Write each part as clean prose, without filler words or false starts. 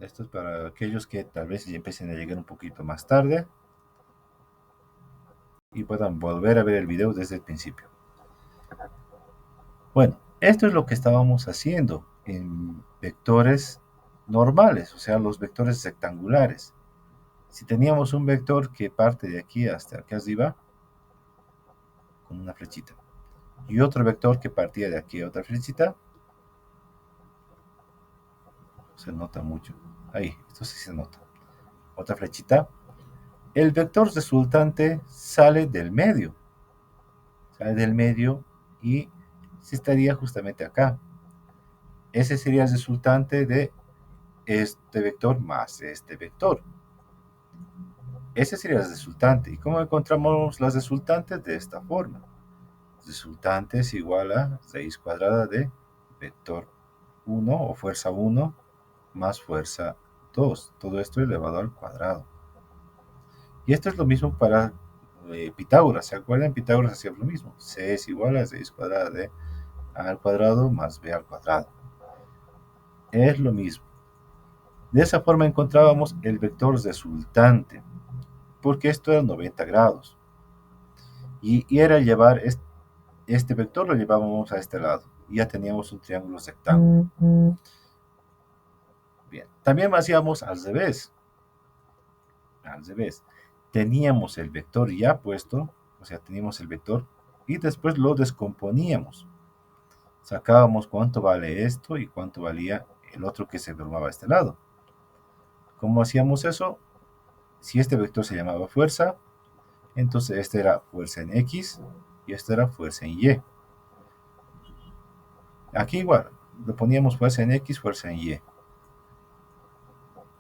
Esto es para aquellos que tal vez ya empiecen a llegar un poquito más tarde y puedan volver a ver el video desde el principio. Bueno, esto es lo que estábamos haciendo en vectores normales, o sea, los vectores rectangulares. Si teníamos un vector que parte de aquí hasta acá arriba, con una flechita, y otro vector que partía de aquí a otra flechita, se nota mucho. Ahí, esto sí se nota. Otra flechita. El vector resultante sale del medio y se estaría justamente acá. Ese sería el resultante de este vector más este vector. Ese sería el resultante. ¿Y cómo encontramos las resultantes? De esta forma. Resultante es igual a raíz cuadrada de vector 1 o fuerza 1 más fuerza 2. Todo esto elevado al cuadrado. Y esto es lo mismo para Pitágoras. ¿Se acuerdan? Pitágoras hacía lo mismo. C es igual a raíz cuadrada de a al cuadrado más b al cuadrado. Es lo mismo. De esa forma encontrábamos el vector resultante, porque esto era 90 grados. Y era llevar este vector, lo llevábamos a este lado. Y ya teníamos un triángulo rectángulo. Bien, también hacíamos al revés. Al revés. Teníamos el vector ya puesto, o sea, teníamos el vector y después lo descomponíamos. Sacábamos cuánto vale esto y cuánto valía el otro que se formaba a este lado. ¿Cómo hacíamos eso? Si este vector se llamaba fuerza, entonces este era fuerza en X y este era fuerza en Y. Aquí igual, le poníamos fuerza en X, fuerza en Y.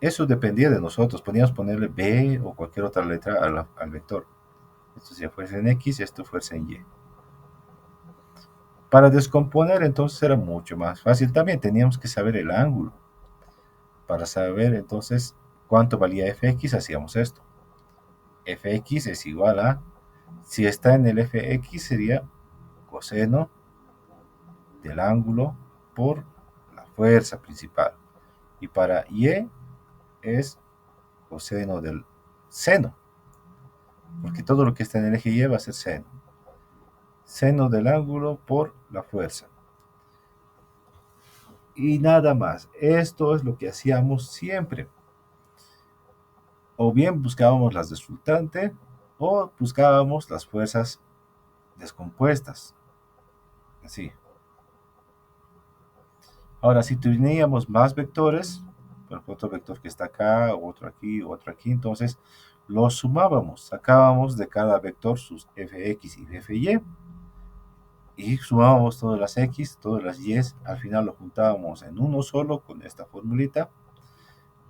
Eso dependía de nosotros, podíamos ponerle B o cualquier otra letra al vector. Esto sería fuerza en X y esto fuerza en Y. Para descomponer entonces era mucho más fácil. También teníamos que saber el ángulo. Para saber entonces cuánto valía fx hacíamos esto. Fx es igual a, si está en el fx sería coseno del ángulo por la fuerza principal. Y para y es coseno del seno, porque todo lo que está en el eje y va a ser seno. Seno del ángulo por la fuerza. Y nada más. Esto es lo que hacíamos siempre. O bien buscábamos las resultantes o buscábamos las fuerzas descompuestas. Así. Ahora, si teníamos más vectores, por ejemplo, otro vector que está acá, otro aquí, entonces los sumábamos, sacábamos de cada vector sus fx y fy y sumábamos todas las x, todas las y, al final lo juntábamos en uno solo con esta formulita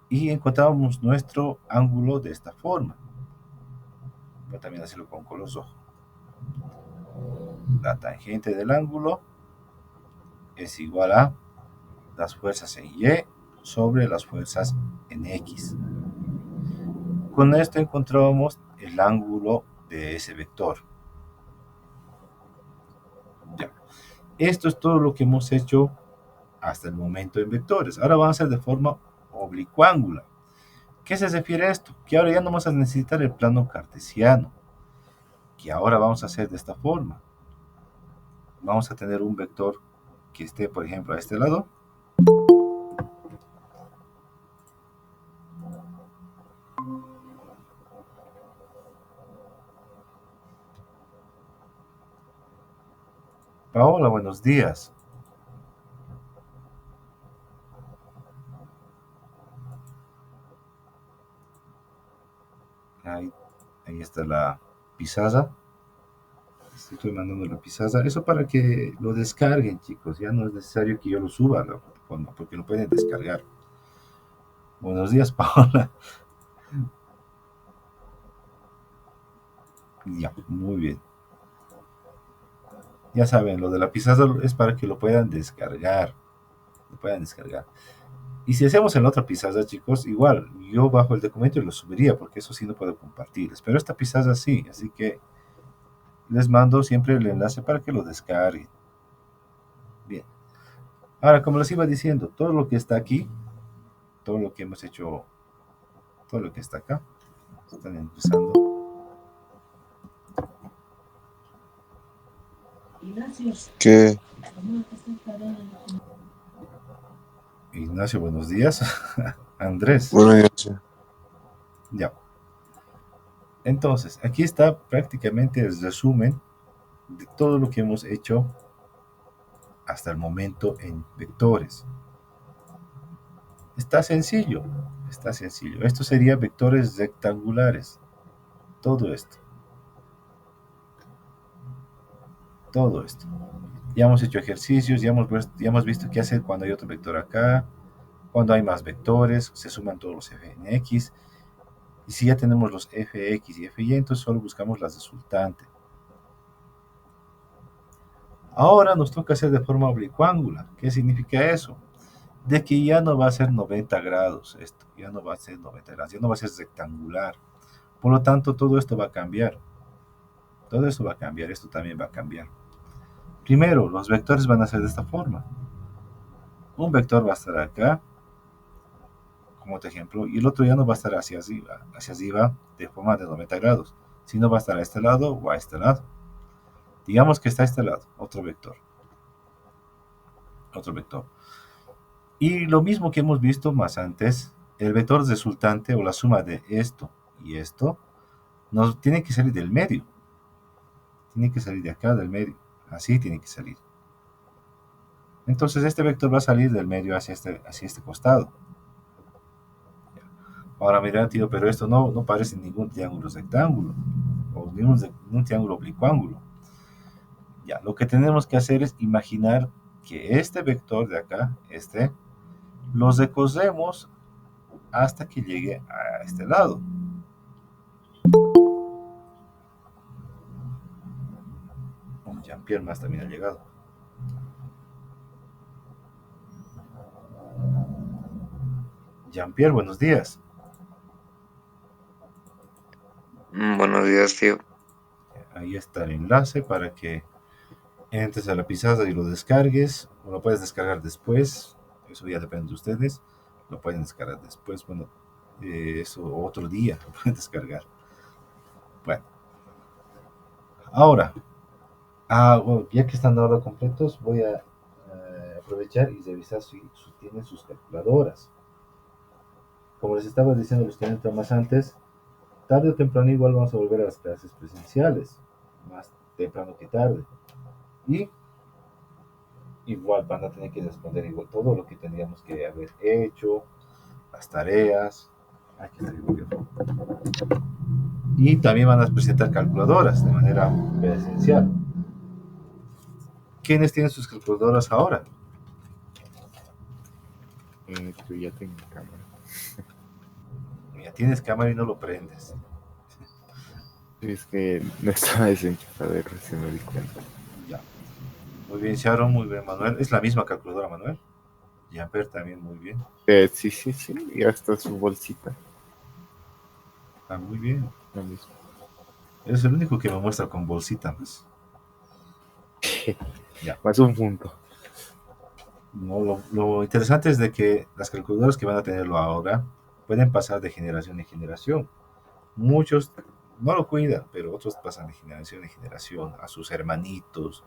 y encontrábamos nuestro ángulo de esta forma. Voy a también hacerlo con color rojo. La tangente del ángulo es igual a las fuerzas en y sobre las fuerzas en x. Con esto encontrábamos el ángulo de ese vector. Ya. Esto es todo lo que hemos hecho hasta el momento en vectores. Ahora vamos a hacer de forma oblicuángular. ¿Qué se refiere a esto? Que ahora ya no vamos a necesitar el plano cartesiano, que ahora vamos a hacer de esta forma. Vamos a tener un vector que esté, por ejemplo, a este lado. Paola, buenos días. Ahí, ahí está la pizarra. Estoy mandando la pizarra. Eso para que lo descarguen, chicos. Ya no es necesario que yo lo suba a la plataforma, porque lo pueden descargar. Buenos días, Paola. Ya, muy bien. Ya saben, lo de la pizarra es para que lo puedan descargar. Lo puedan descargar. Y si hacemos en la otra pizarra, chicos, igual, yo bajo el documento y lo subiría, porque eso sí no puedo compartirles. Pero esta pizarra sí, así que les mando siempre el enlace para que lo descarguen. Bien. Ahora, como les iba diciendo, todo lo que está aquí, todo lo que hemos hecho, todo lo que está acá. Están empezando. ¿Qué? Ignacio, buenos días. Andrés, Bueno, ya sé. ya. Entonces, aquí está prácticamente el resumen de todo lo que hemos hecho hasta el momento en vectores. Está sencillo, está sencillo. Esto sería vectores rectangulares. Todo esto, todo esto. Ya hemos hecho ejercicios, ya hemos visto qué hacer cuando hay otro vector acá, cuando hay más vectores, se suman todos los f en x. Y si ya tenemos los fx y fy, entonces solo buscamos las resultantes. Ahora nos toca hacer de forma oblicuángular. ¿Qué significa eso? De que ya no va a ser 90 grados esto, ya no va a ser 90 grados, ya no va a ser rectangular. Por lo tanto, todo esto va a cambiar. Todo esto va a cambiar, esto también va a cambiar. Primero, los vectores van a ser de esta forma. Un vector va a estar acá, como otro ejemplo, y el otro ya no va a estar hacia arriba de forma de 90 grados, sino va a estar a este lado o a este lado. Digamos que está a este lado, otro vector. Otro vector. Y lo mismo que hemos visto más antes, el vector resultante o la suma de esto y esto nos tiene que salir del medio. Tiene que salir de acá, del medio. Así tiene que salir. Entonces este vector va a salir del medio hacia este costado. Ahora mira, tío, pero esto no parece ningún triángulo rectángulo o ningún triángulo oblicuángulo. Ya, lo que tenemos que hacer es imaginar que este vector de acá, lo recosemos hasta que llegue a este lado. Jean-Pierre más también ha llegado. Jean-Pierre, buenos días. Buenos días, tío. Ahí está el enlace para que entres a la pizarra y lo descargues. O lo puedes descargar después. Eso ya depende de ustedes. Lo pueden descargar después. Bueno, eso otro día lo pueden descargar. Bueno, ahora, bueno, ya que están ahora completos, voy a aprovechar y revisar si tienen sus calculadoras. Como les estaba diciendo los estudiantes más antes, tarde o temprano igual vamos a volver a las clases presenciales, más temprano que tarde. Y igual van a tener que responder igual todo lo que tendríamos que haber hecho, las tareas. Aquí está el gobierno. Y también van a presentar calculadoras de manera presencial. ¿Quiénes tienen sus calculadoras ahora? Tú ya tengo cámara. Ya tienes cámara y no lo prendes. Es que no estaba desenchufado y recién me di cuenta. Ya. Muy bien, Sharon, muy bien, Manuel. Es la misma calculadora, Manuel. Jamper también muy bien. Sí, y hasta su bolsita. Está muy bien. Lo mismo. Eres el único que me muestra con bolsita más. Ya. Más un punto. No, lo interesante es de que las calculadoras que van a tenerlo ahora pueden pasar de generación en generación. Muchos no lo cuidan, pero otros pasan de generación en generación a sus hermanitos,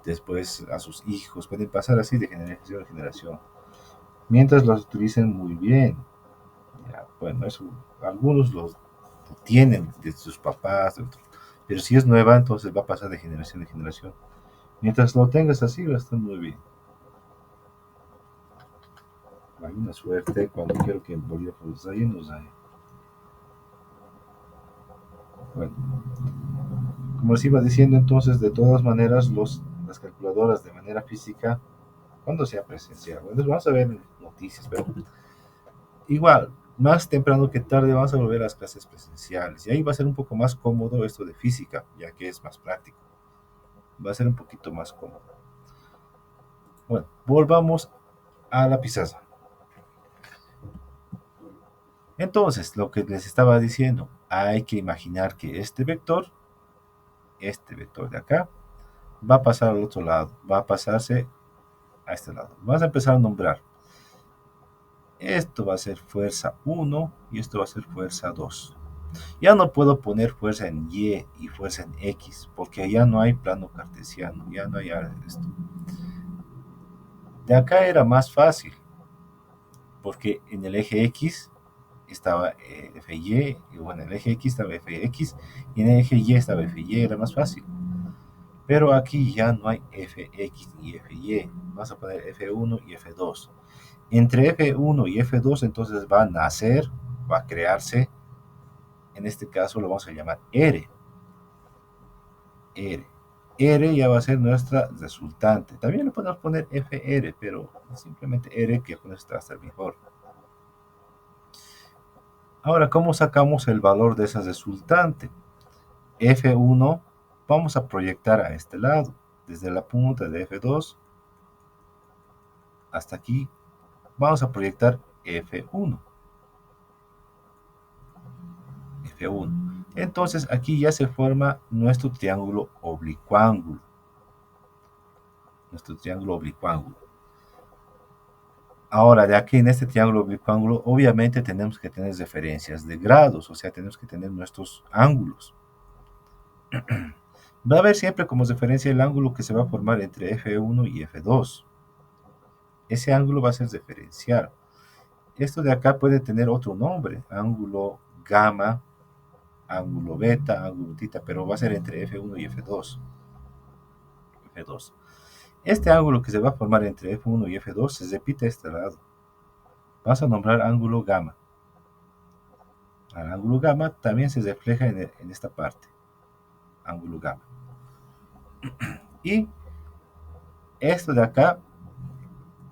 después a sus hijos, pueden pasar así de generación en generación, mientras los utilicen muy bien. Ya, bueno, eso algunos lo tienen de sus papás, de otros, pero si es nueva, entonces va a pasar de generación en generación. Mientras lo tengas así, va a estar muy bien. Hay una suerte cuando quiero que el bolígrafo los haya, nos haya. Bueno, como les iba diciendo, entonces, de todas maneras, las calculadoras de manera física, cuando sea presencial, bueno, vamos a ver noticias, pero igual, más temprano que tarde vamos a volver a las clases presenciales, y ahí va a ser un poco más cómodo esto de física, ya que es más práctico, va a ser un poquito más cómodo. Bueno, volvamos a la pizarra. Entonces, lo que les estaba diciendo, hay que imaginar que este vector de acá, va a pasar al otro lado, va a pasarse a este lado. Vamos a empezar a nombrar. Esto va a ser fuerza 1 y esto va a ser fuerza 2. Ya no puedo poner fuerza en Y y fuerza en X, porque ya no hay plano cartesiano, ya no hay esto. De acá era más fácil, porque en el eje X estaba FY, y bueno, en el eje X estaba FX, y en el eje Y estaba FY, era más fácil. Pero aquí ya no hay FX ni FY, vamos a poner F1 y F2. Entre F1 y F2 entonces va a nacer, va a crearse, en este caso lo vamos a llamar R. R. R ya va a ser nuestra resultante. También le podemos poner FR, pero simplemente R, que con esto va a estar mejor. Ahora, ¿cómo sacamos el valor de esa resultante? F1 vamos a proyectar a este lado, desde la punta de F2 hasta aquí, vamos a proyectar F1. F1. Entonces aquí ya se forma nuestro triángulo oblicuángulo. Nuestro triángulo oblicuángulo. Ahora, de aquí en este triángulo oblicuángulo, obviamente tenemos que tener referencias de grados, o sea, tenemos que tener nuestros ángulos. Va a haber siempre como referencia el ángulo que se va a formar entre F1 y F2. Ese ángulo va a ser referencial. Esto de acá puede tener otro nombre, ángulo gamma, ángulo beta, ángulo tita, pero va a ser entre F1 y F2. F2. Este ángulo que se va a formar entre F1 y F2 se repite a este lado. Vamos a nombrar ángulo gamma. El ángulo gamma también se refleja en esta parte. Ángulo gamma. Y esto de acá,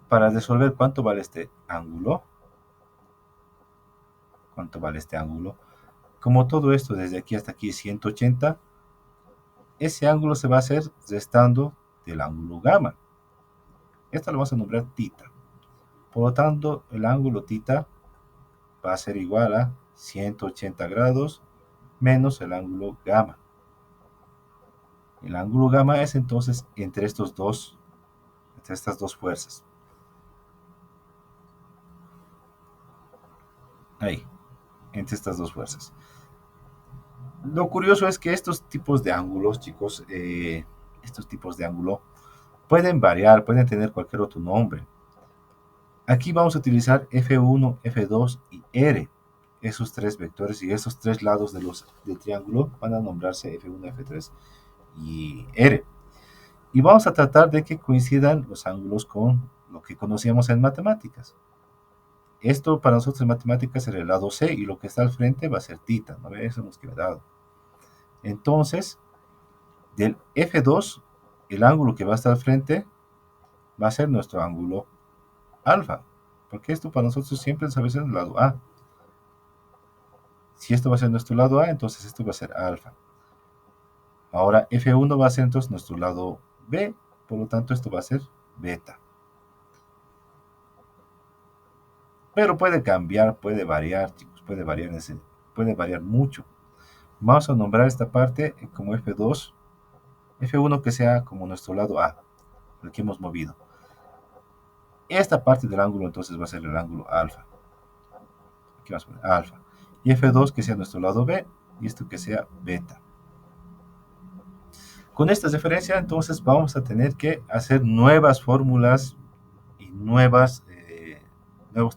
para resolver cuánto vale este ángulo, como todo esto desde aquí hasta aquí es 180, ese ángulo se va a hacer restando del ángulo gamma. Esto lo vamos a nombrar tita. Por lo tanto, el ángulo tita va a ser igual a 180 grados menos el ángulo gamma. El ángulo gamma es entonces entre estas dos fuerzas. Ahí, entre estas dos fuerzas. Lo curioso es que estos tipos de ángulos, chicos, estos tipos de ángulo pueden variar, pueden tener cualquier otro nombre. Aquí vamos a utilizar F1, F2 y R. Esos tres vectores y esos tres lados del triángulo van a nombrarse F1, F3 y R. Y vamos a tratar de que coincidan los ángulos con lo que conocíamos en matemáticas. Esto para nosotros en matemáticas era el lado C y lo que está al frente va a ser tita, ¿no? Eso hemos quedado. Entonces, del F2, el ángulo que va a estar al frente va a ser nuestro ángulo alfa, porque esto para nosotros siempre sabe ser el lado A. Si esto va a ser nuestro lado A, entonces esto va a ser alfa. Ahora F1 va a ser entonces nuestro lado B, por lo tanto esto va a ser beta. Pero puede cambiar, puede variar, chicos, puede variar mucho. Vamos a nombrar esta parte como F2, F1 que sea como nuestro lado A, el que hemos movido. Esta parte del ángulo entonces va a ser el ángulo alfa. Aquí vamos a poner alfa. Y F2 que sea nuestro lado B y esto que sea beta. Con esta referencia entonces vamos a tener que hacer nuevas fórmulas y nuevos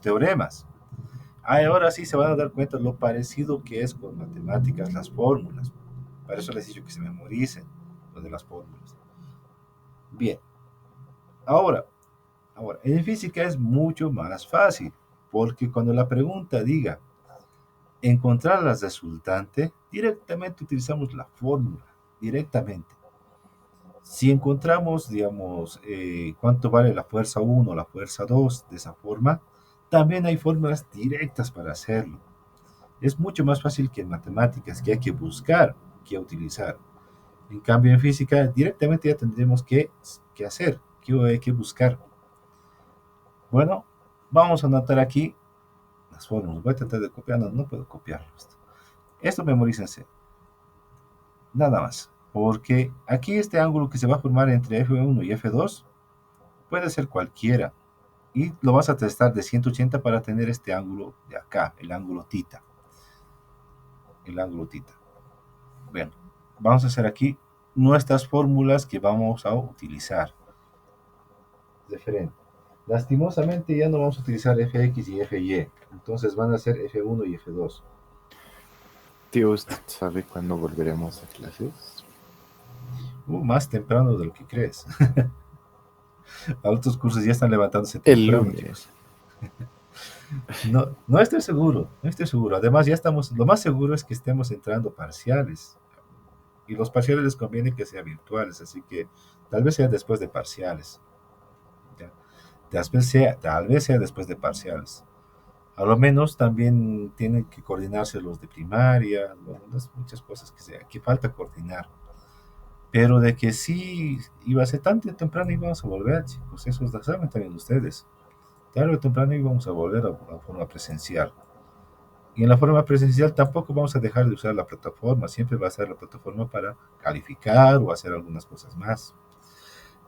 teoremas. Ahora sí se van a dar cuenta lo parecido que es con matemáticas las fórmulas. Para eso les he dicho que se memoricen lo de las fórmulas. Bien. Ahora, en física es mucho más fácil, porque cuando la pregunta diga encontrar la resultante, directamente utilizamos la fórmula, directamente. Si encontramos, digamos, cuánto vale la fuerza 1 o la fuerza 2 de esa forma, también hay fórmulas directas para hacerlo. Es mucho más fácil que en matemáticas, que hay que buscar, que utilizar. En cambio, en física, directamente ya tendremos que hacer, que hay que buscar. Bueno, vamos a anotar aquí las fórmulas. Voy a tratar de copiar, no puedo copiarlo. Esto memorícense. Nada más. Porque aquí este ángulo que se va a formar entre F1 y F2 puede ser cualquiera. y lo vas a testar de 180 para tener este ángulo de acá, el ángulo tita. El ángulo tita. Bueno, vamos a hacer aquí nuestras fórmulas que vamos a utilizar. Diferente. Lastimosamente ya no vamos a utilizar fx y fy, entonces van a ser f1 y f2. Tío, ¿usted sabe cuándo volveremos a clases? Más temprano de lo que crees. A otros cursos ya están levantándose El temprano, lunes. chicos. No, no estoy seguro, no estoy seguro. Además, ya estamos, lo más seguro es que estemos entrando parciales. Y los parciales les conviene que sean virtuales, así que tal vez sea después de parciales. ¿Ya? Tal vez sea después de parciales. A lo menos también tienen que coordinarse los de primaria, bueno, muchas cosas que falta coordinar. Pero de que sí iba a ser tan temprano íbamos a volver, chicos, eso lo saben también ustedes. Tarde o temprano íbamos a volver a forma presencial. Y en la forma presencial tampoco vamos a dejar de usar la plataforma, siempre va a ser la plataforma para calificar o hacer algunas cosas más.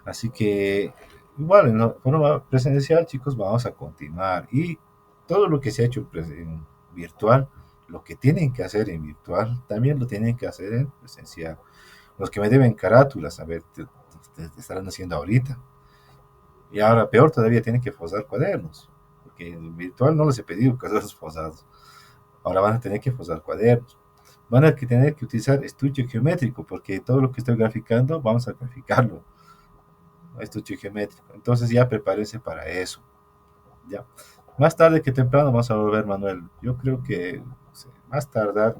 Así que igual en la forma presencial, chicos, vamos a continuar. Y todo lo que se ha hecho en virtual, lo que tienen que hacer en virtual, también lo tienen que hacer en presencial. Los que me deben carátulas, a ver, te estarán haciendo ahorita. Y ahora peor todavía tienen que fosar cuadernos, porque en virtual no les he pedido cuadernos fosados. Ahora van a tener que fosar cuadernos. Van a tener que utilizar estudio geométrico, porque todo lo que estoy graficando, vamos a graficarlo. Estudio geométrico. Entonces ya prepárense para eso. Ya. Más tarde que temprano vamos a volver, Manuel. Yo creo que sí, más tardar,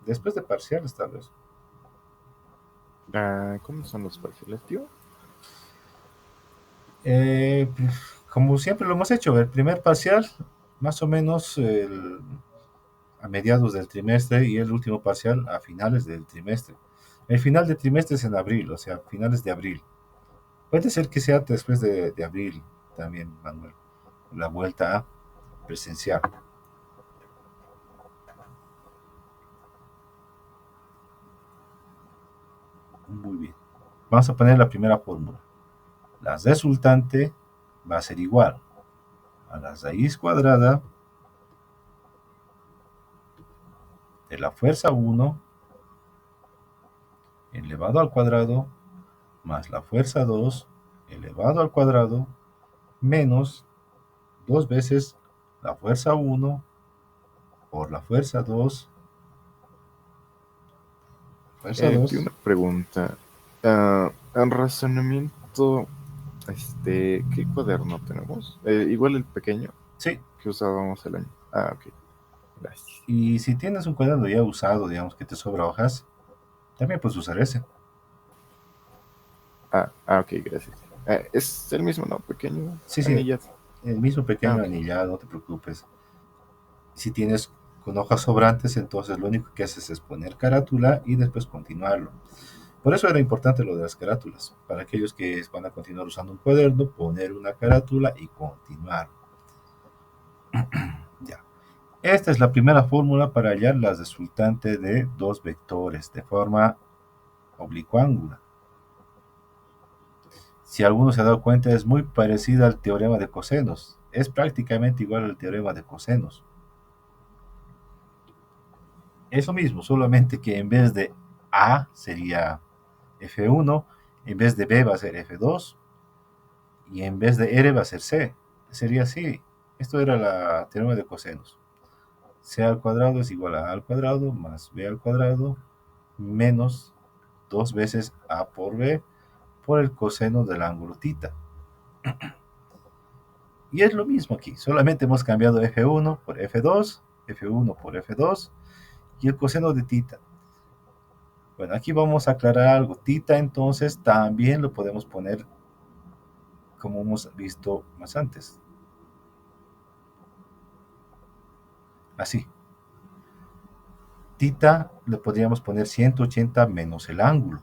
después de parciales tal vez. ¿Cómo son los parciales, tío? Pues, como siempre lo hemos hecho, el primer parcial, más o menos a mediados del trimestre y el último parcial a finales del trimestre. El final del trimestre es en abril, o sea, finales de abril. Puede ser que sea después de abril también, Manuel, la vuelta a presencial. Muy bien. Vamos a poner la primera fórmula. La resultante va a ser igual a la raíz cuadrada de la fuerza 1 elevado al cuadrado más la fuerza 2 elevado al cuadrado menos 2 veces la fuerza 1 por la fuerza 2. Fuerza Tío, 2. una pregunta. En razonamiento, ¿qué cuaderno tenemos? Igual el pequeño Sí. que usábamos el año. Ok. Gracias. Y si tienes un cuaderno ya usado, digamos que te sobra hojas, también puedes usar ese. Ok, gracias. Es el mismo, ¿no? Pequeño, Sí, sí, anillas. el mismo pequeño Ok. anillado, no te preocupes. Si tienes con hojas sobrantes, entonces lo único que haces es poner carátula y después continuarlo. Por eso era importante lo de las carátulas. Para aquellos que van a continuar usando un cuaderno, poner una carátula y continuar. Ya. Esta es la primera fórmula para hallar la resultante de dos vectores de forma oblicuángulo. Si alguno se ha dado cuenta, es muy parecida al teorema de cosenos. Es prácticamente igual al teorema de cosenos. Eso mismo, solamente que en vez de A sería F1, en vez de B va a ser F2 y en vez de R va a ser C. Sería así. Esto era la teorema de cosenos. C al cuadrado es igual a A al cuadrado más B al cuadrado menos 2 veces A por B por el coseno del ángulo tita. Y es lo mismo aquí, solamente hemos cambiado F1 por F2, F1 por F2 y el coseno de tita. Bueno, aquí vamos a aclarar algo. Tita entonces también lo podemos poner como hemos visto más antes. Así. Tita le podríamos poner 180 menos el ángulo.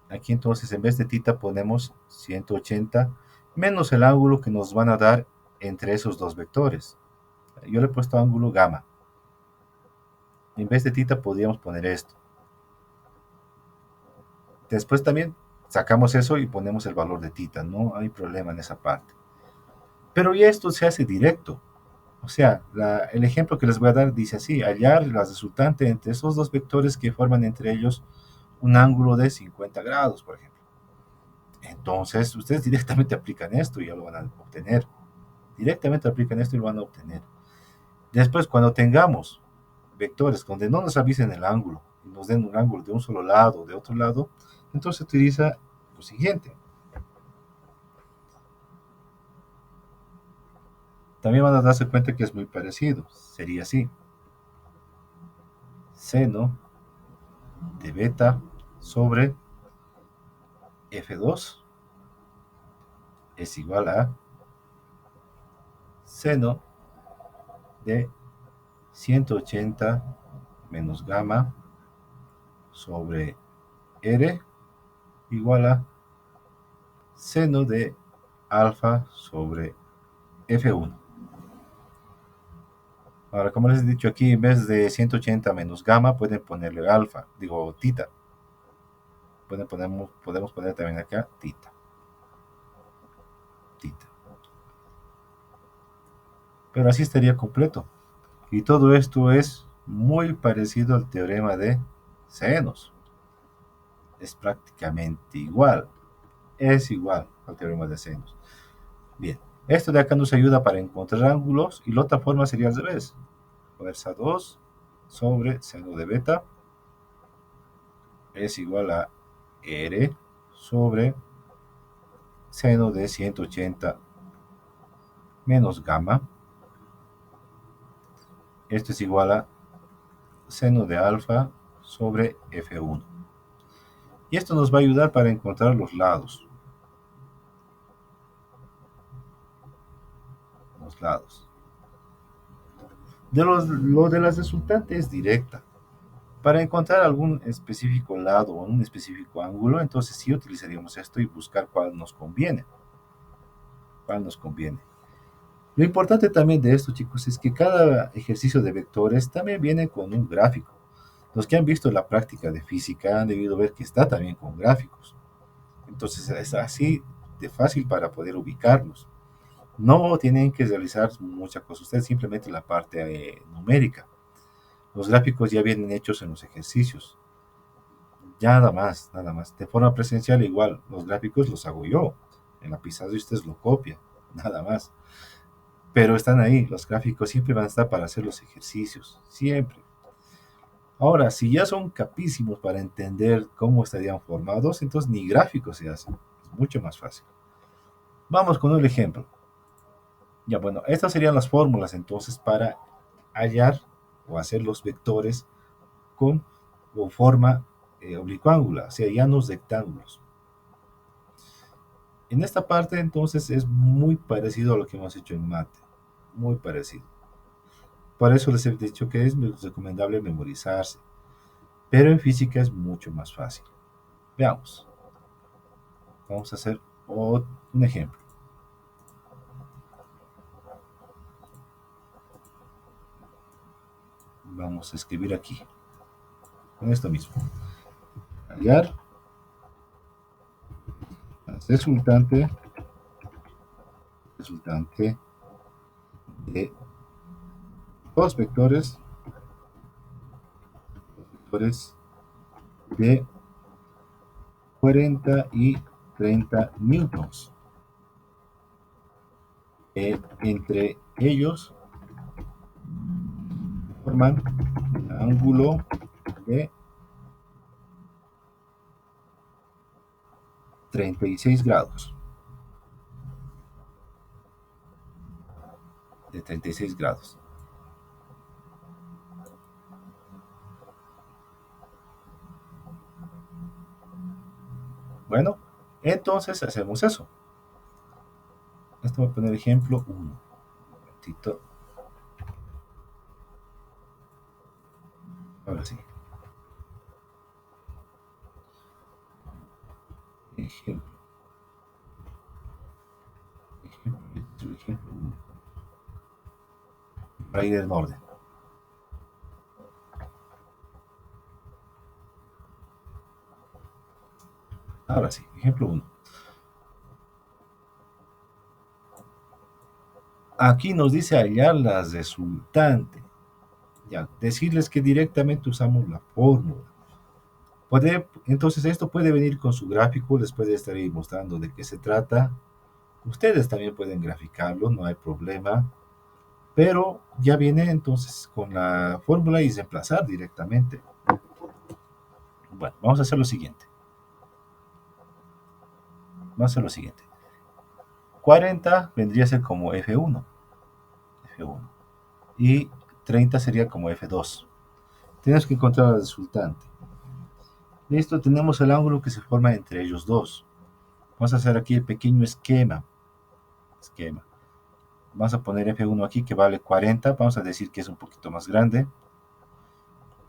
Aquí entonces en vez de tita ponemos 180 menos el ángulo que nos van a dar entre esos dos vectores. Yo le he puesto ángulo gamma. En vez de tita podríamos poner esto. Después también sacamos eso y ponemos el valor de tita, no hay problema en esa parte. Pero ya esto se hace directo. O sea, el ejemplo que les voy a dar dice así: hallar la resultante entre esos dos vectores que forman entre ellos un ángulo de 50 grados, por ejemplo. Entonces, ustedes directamente aplican esto y ya lo van a obtener. Directamente aplican esto y lo van a obtener. Después, cuando tengamos vectores donde no nos avisen el ángulo y nos den un ángulo de un solo lado o de otro lado, entonces se utiliza lo siguiente. También van a darse cuenta que es muy parecido. Sería así: seno de beta sobre F2 es igual a seno de 180 menos gamma sobre R igual a seno de alfa sobre F1. Ahora, como les he dicho aquí, en vez de 180 menos gamma, pueden ponerle alfa, digo tita. Podemos poner también acá tita. Tita. Pero así estaría completo. Y todo esto es muy parecido al teorema de senos. Es prácticamente igual. Es igual al teorema de senos. Bien, esto de acá nos ayuda para encontrar ángulos y la otra forma sería al revés. Fuerza 2 sobre seno de beta es igual a R sobre seno de 180 menos gamma. Esto es igual a seno de alfa sobre F1. Y esto nos va a ayudar para encontrar los lados. Los lados. Lo de las resultantes es directa. Para encontrar algún específico lado o un específico ángulo, entonces sí utilizaríamos esto y buscar cuál nos conviene. ¿Cuál nos conviene? Lo importante también de esto, chicos, es que cada ejercicio de vectores también viene con un gráfico. Los que han visto la práctica de física han debido ver que está también con gráficos. Entonces es así de fácil para poder ubicarlos. No tienen que realizar mucha cosa, ustedes simplemente la parte numérica. Los gráficos ya vienen hechos en los ejercicios. Ya nada más, nada más. De forma presencial igual, los gráficos los hago yo. En la pizarra ustedes lo copian, nada más. Pero están ahí, los gráficos siempre van a estar para hacer los ejercicios, siempre. Ahora, si ya son capísimos para entender cómo estarían formados, entonces ni gráficos se hacen. Es mucho más fácil. Vamos con un ejemplo. Ya, bueno, estas serían las fórmulas entonces para hallar o hacer los vectores con o forma oblicuángular, o sea, llanos rectángulos. En esta parte entonces es muy parecido a lo que hemos hecho en mate, muy parecido. Por eso les he dicho que es recomendable memorizarse, pero en física es mucho más fácil. Veamos. Vamos a hacer un ejemplo. Vamos a escribir aquí, con esto mismo. Hallar la resultante de dos vectores de 40 y 30 newtons. Entre ellos forman un ángulo de 36 grados. De 36 grados. Bueno, entonces hacemos eso. Esto voy a poner ejemplo 1. Un momentito. Ahora sí. Ejemplo. Ejemplo 1. Para ir en orden. Ahora sí, ejemplo 1. Aquí nos dice hallar la resultante. Ya, decirles que directamente usamos la fórmula. Entonces esto puede venir con su gráfico, les puede estar ahí mostrando de qué se trata. Ustedes también pueden graficarlo, no hay problema. Pero ya viene entonces con la fórmula y reemplazar directamente. Bueno, vamos a hacer lo siguiente. Vamos a hacer lo siguiente. 40 vendría a ser como F1. F1. Y 30 sería como F2. Tienes que encontrar el resultante. Listo, tenemos el ángulo que se forma entre ellos dos. Vamos a hacer aquí el pequeño esquema. Vamos a poner F1 aquí que vale 40. Vamos a decir que es un poquito más grande.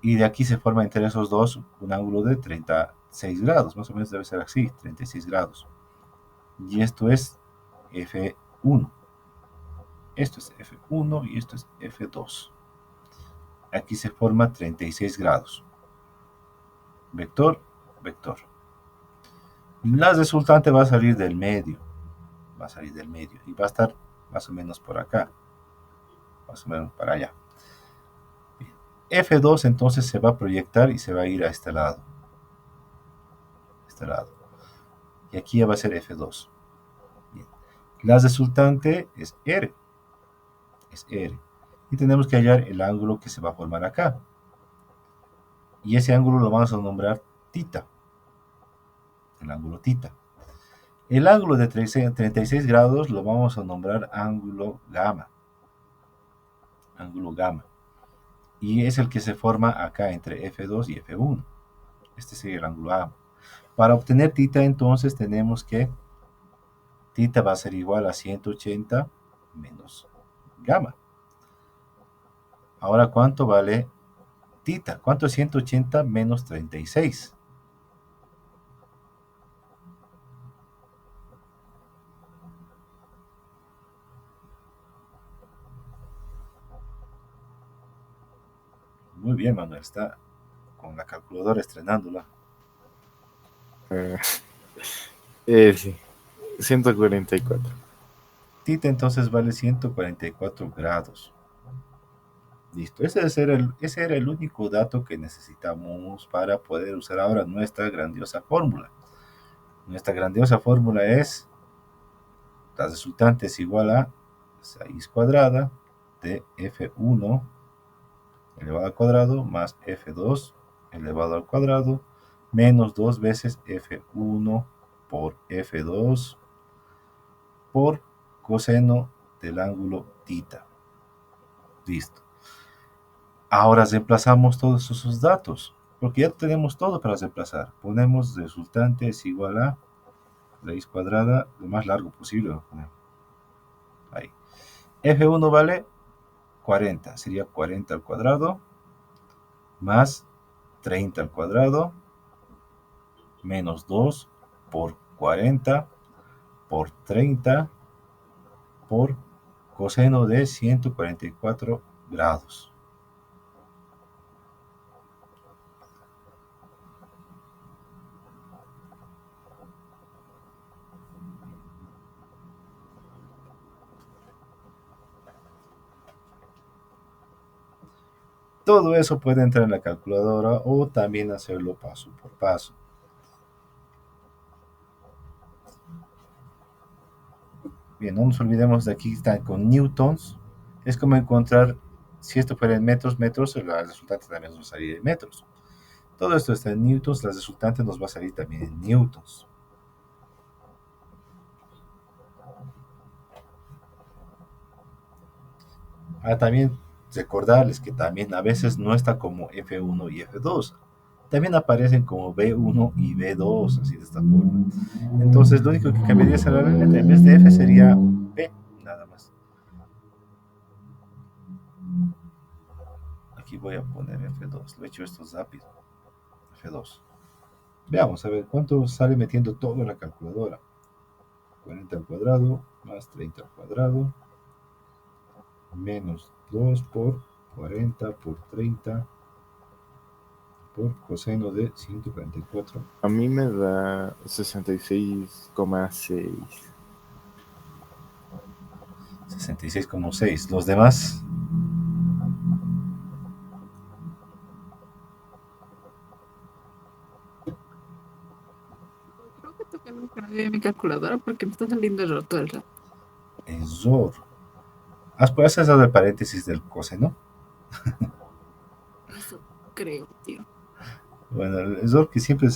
Y de aquí se forma entre esos dos un ángulo de 36 grados. Más o menos debe ser así, 36 grados. Y esto es F1. Esto es F1 y esto es F2. Aquí se forma 36 grados. Vector, vector. La resultante va a salir del medio. Va a salir del medio. Y va a estar más o menos por acá. Más o menos para allá. Bien. F2 entonces se va a proyectar y se va a ir a este lado. Este lado. Y aquí ya va a ser F2. Bien. La resultante es R. Es R. Y tenemos que hallar el ángulo que se va a formar acá. Y ese ángulo lo vamos a nombrar tita. El ángulo tita. El ángulo de 36 grados lo vamos a nombrar ángulo gamma. Ángulo gamma. Y es el que se forma acá entre F2 y F1. Este sería el ángulo gamma. Para obtener tita entonces tenemos que tita va a ser igual a 180 menos gamma. Ahora, ¿cuánto vale tita? ¿Cuánto es 180 menos 36? Muy bien, Manuel, está con la calculadora estrenándola. Sí, 144. Tita entonces vale 144 grados. Listo, ese era el único dato que necesitamos para poder usar ahora nuestra grandiosa fórmula. Nuestra grandiosa fórmula es, la resultante es igual a 6 cuadrada de F1 elevado al cuadrado más F2 elevado al cuadrado menos 2 veces F1 por F2 por coseno del ángulo tita. Listo. Ahora reemplazamos todos esos datos, porque ya tenemos todo para reemplazar. Ponemos resultante es igual a raíz cuadrada, lo más largo posible. Ahí. F1 vale 40, sería 40 al cuadrado, más 30 al cuadrado, menos 2 por 40 por 30 por coseno de 144 grados. Todo eso puede entrar en la calculadora o también hacerlo paso por paso. Bien, no nos olvidemos de aquí está con newtons. Es como encontrar, si esto fuera en metros, la resultante también nos va a salir en metros. Todo esto está en newtons, la resultante nos va a salir también en newtons. También recordarles que también a veces no está como F1 y F2. También aparecen como B1 y B2, así de esta forma. Entonces, lo único que cambiaría sería la letra. En vez de F sería B, nada más. Aquí voy a poner F2. Lo he hecho esto rápido. F2. Veamos, a ver, ¿cuánto sale metiendo todo en la calculadora? 40 al cuadrado, más 30 al cuadrado, menos 2 por 40 por 30, por coseno de 144. A mí me da 66,6. 66,6. Los demás, Creo que toca algo que no de mi calculadora porque me está saliendo error todo el rato. error. ¿Has dado el paréntesis del coseno? Eso creo, tío. Bueno, el error que siempre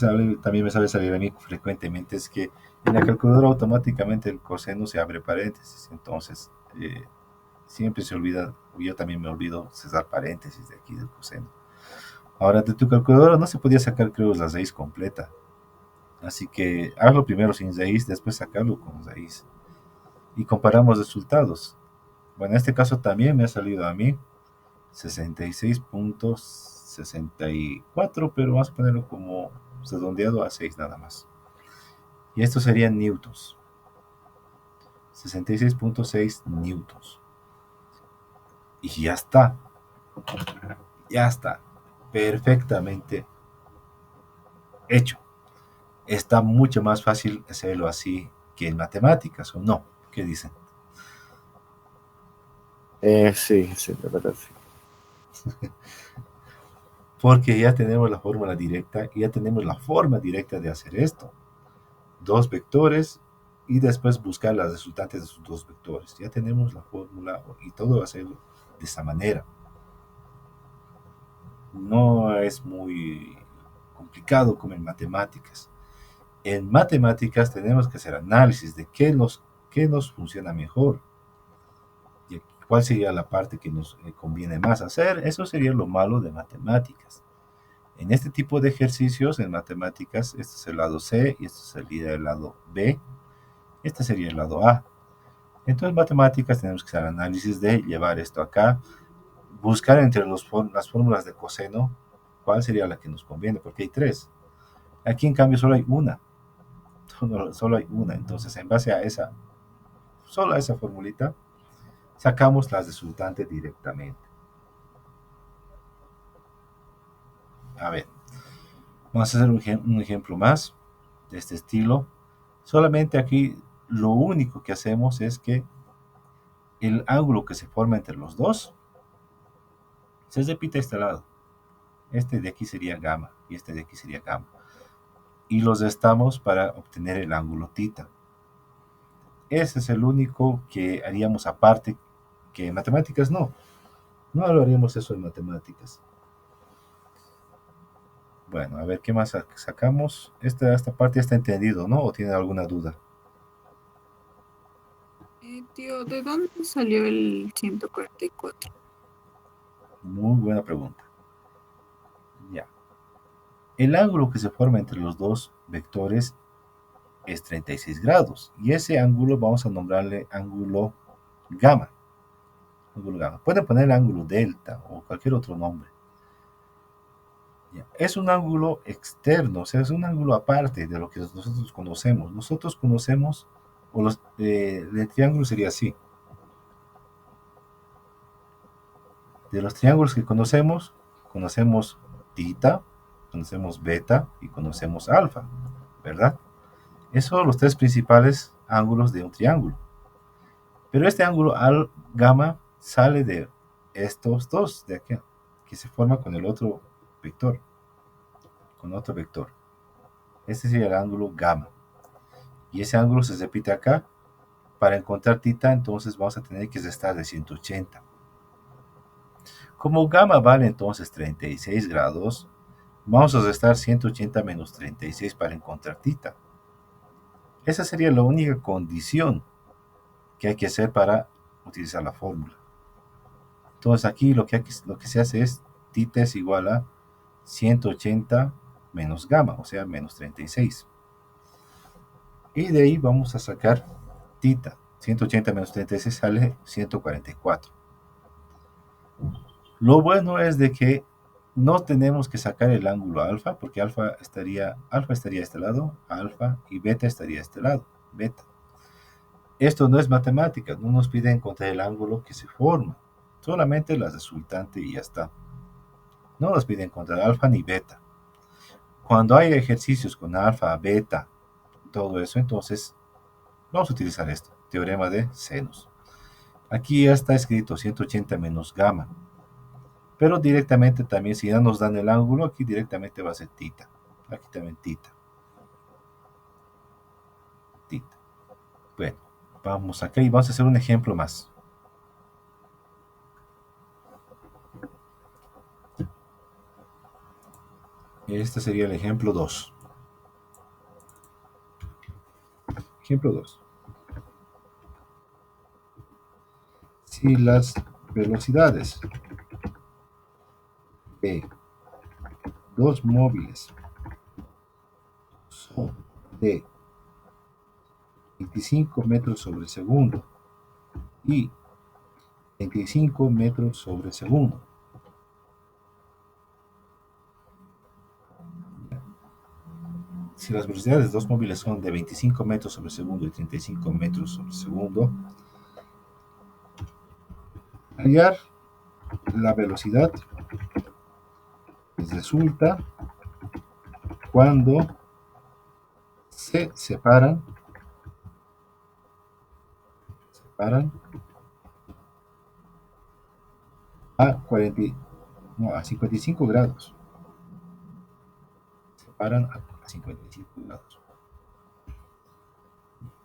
también me sabe salir a mí frecuentemente es que en la calculadora automáticamente el coseno se abre paréntesis. Entonces, siempre se olvida, yo también me olvido cerrar paréntesis de aquí del coseno. Ahora, de tu calculadora no se podía sacar, creo, la raíz completa. Así que hazlo primero sin raíz, después sacarlo con raíz. Y comparamos resultados. Bueno, en este caso también me ha salido a mí 66,64, pero vamos a ponerlo como redondeado a 6 nada más. Y esto serían newtons. 66,6 newtons. Y ya está. Ya está. Perfectamente hecho. Está mucho más fácil hacerlo así que en matemáticas, ¿o no? ¿Qué dicen? Sí, la verdad, sí. Porque ya tenemos la fórmula directa y ya tenemos la forma directa de hacer esto. Dos vectores y después buscar las resultantes de sus dos vectores. Ya tenemos la fórmula y todo va a ser de esa manera. No es muy complicado como en matemáticas. En matemáticas tenemos que hacer análisis de qué nos funciona mejor y cuál sería la parte que nos conviene más hacer. Eso sería lo malo de matemáticas. En este tipo de ejercicios en matemáticas, este es el lado C y este sería el lado B. Este sería el lado A. Entonces, en matemáticas tenemos que hacer análisis de llevar esto acá, buscar entre las fórmulas de coseno cuál sería la que nos conviene, porque hay tres. Aquí, en cambio, solo hay una. Solo hay una. Entonces, en base a esa, solo a esa formulita, sacamos las resultantes directamente. A ver, vamos a hacer un ejemplo más de este estilo. Solamente aquí lo único que hacemos es que el ángulo que se forma entre los dos se repite a este lado. Este de aquí sería gamma y este de aquí sería gamma. Y los restamos para obtener el ángulo tita. Ese es el único que haríamos aparte, que en matemáticas no. No lo haríamos eso en matemáticas. Bueno, a ver qué más sacamos. Esta parte ya está entendido, ¿no? ¿O tiene alguna duda? Tío, ¿de dónde salió el 144? Muy buena pregunta. Ya. El ángulo que se forma entre los dos vectores es 36 grados. Y ese ángulo vamos a nombrarle ángulo gamma. Ángulo gamma. Pueden poner ángulo delta o cualquier otro nombre. Ya. Es un ángulo externo, o sea, es un ángulo aparte de lo que nosotros conocemos. Nosotros conocemos, o el triángulo sería así. De los triángulos que conocemos tita, conocemos beta y conocemos alfa, ¿verdad? Esos son los tres principales ángulos de un triángulo. Pero este ángulo gamma sale de estos dos de aquí, que se forma con el otro vector. Con otro vector. Este sería el ángulo gamma. Y ese ángulo se repite acá. Para encontrar tita, entonces vamos a tener que restar de 180. Como gamma vale entonces 36 grados, vamos a restar 180 menos 36 para encontrar tita. Esa sería la única condición que hay que hacer para utilizar la fórmula. Entonces aquí lo que se hace es tita es igual a 180 menos gamma, o sea, menos 36. Y de ahí vamos a sacar tita. 180 menos 36 sale 144. Lo bueno es de que no tenemos que sacar el ángulo alfa, porque alfa estaría a este lado, alfa, y beta estaría a este lado, beta. Esto no es matemática, no nos pide encontrar el ángulo que se forma, solamente la resultante y ya está. No nos pide encontrar alfa ni beta. cuando hay ejercicios con alfa, beta, todo eso, entonces vamos a utilizar esto, teorema de senos. Aquí ya está escrito 180 menos gamma, pero directamente también, si ya nos dan el ángulo, aquí directamente va a ser tita. Aquí también tita. Tita. Bueno, vamos acá y vamos a hacer un ejemplo más. Este sería el ejemplo 2. Ejemplo 2. Si las velocidades de dos móviles son de 25 metros sobre segundo y 25 metros sobre segundo, si las velocidades de dos móviles son de 25 metros sobre segundo y 35 metros sobre segundo, hallar la velocidad que resulta cuando se separan a 55 grados. Separan a 55 grados.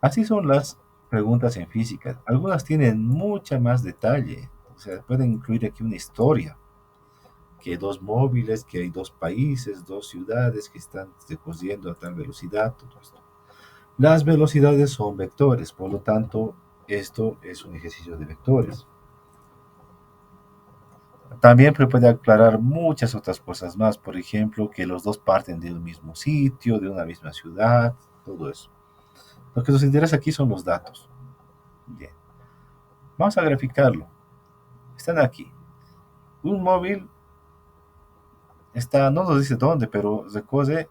Así son las preguntas en física. Algunas tienen mucha más detalle. O sea, pueden incluir aquí una historia. Que dos móviles, que hay dos países, dos ciudades que están recorriendo a tal velocidad, todo esto. Las velocidades son vectores, por lo tanto, esto es un ejercicio de vectores. También puede aclarar muchas otras cosas más, por ejemplo, que los dos parten de un mismo sitio, de una misma ciudad, todo eso. Lo que nos interesa aquí son los datos. Bien. Vamos a graficarlo. Están aquí. Un móvil está, no nos dice dónde, pero recorre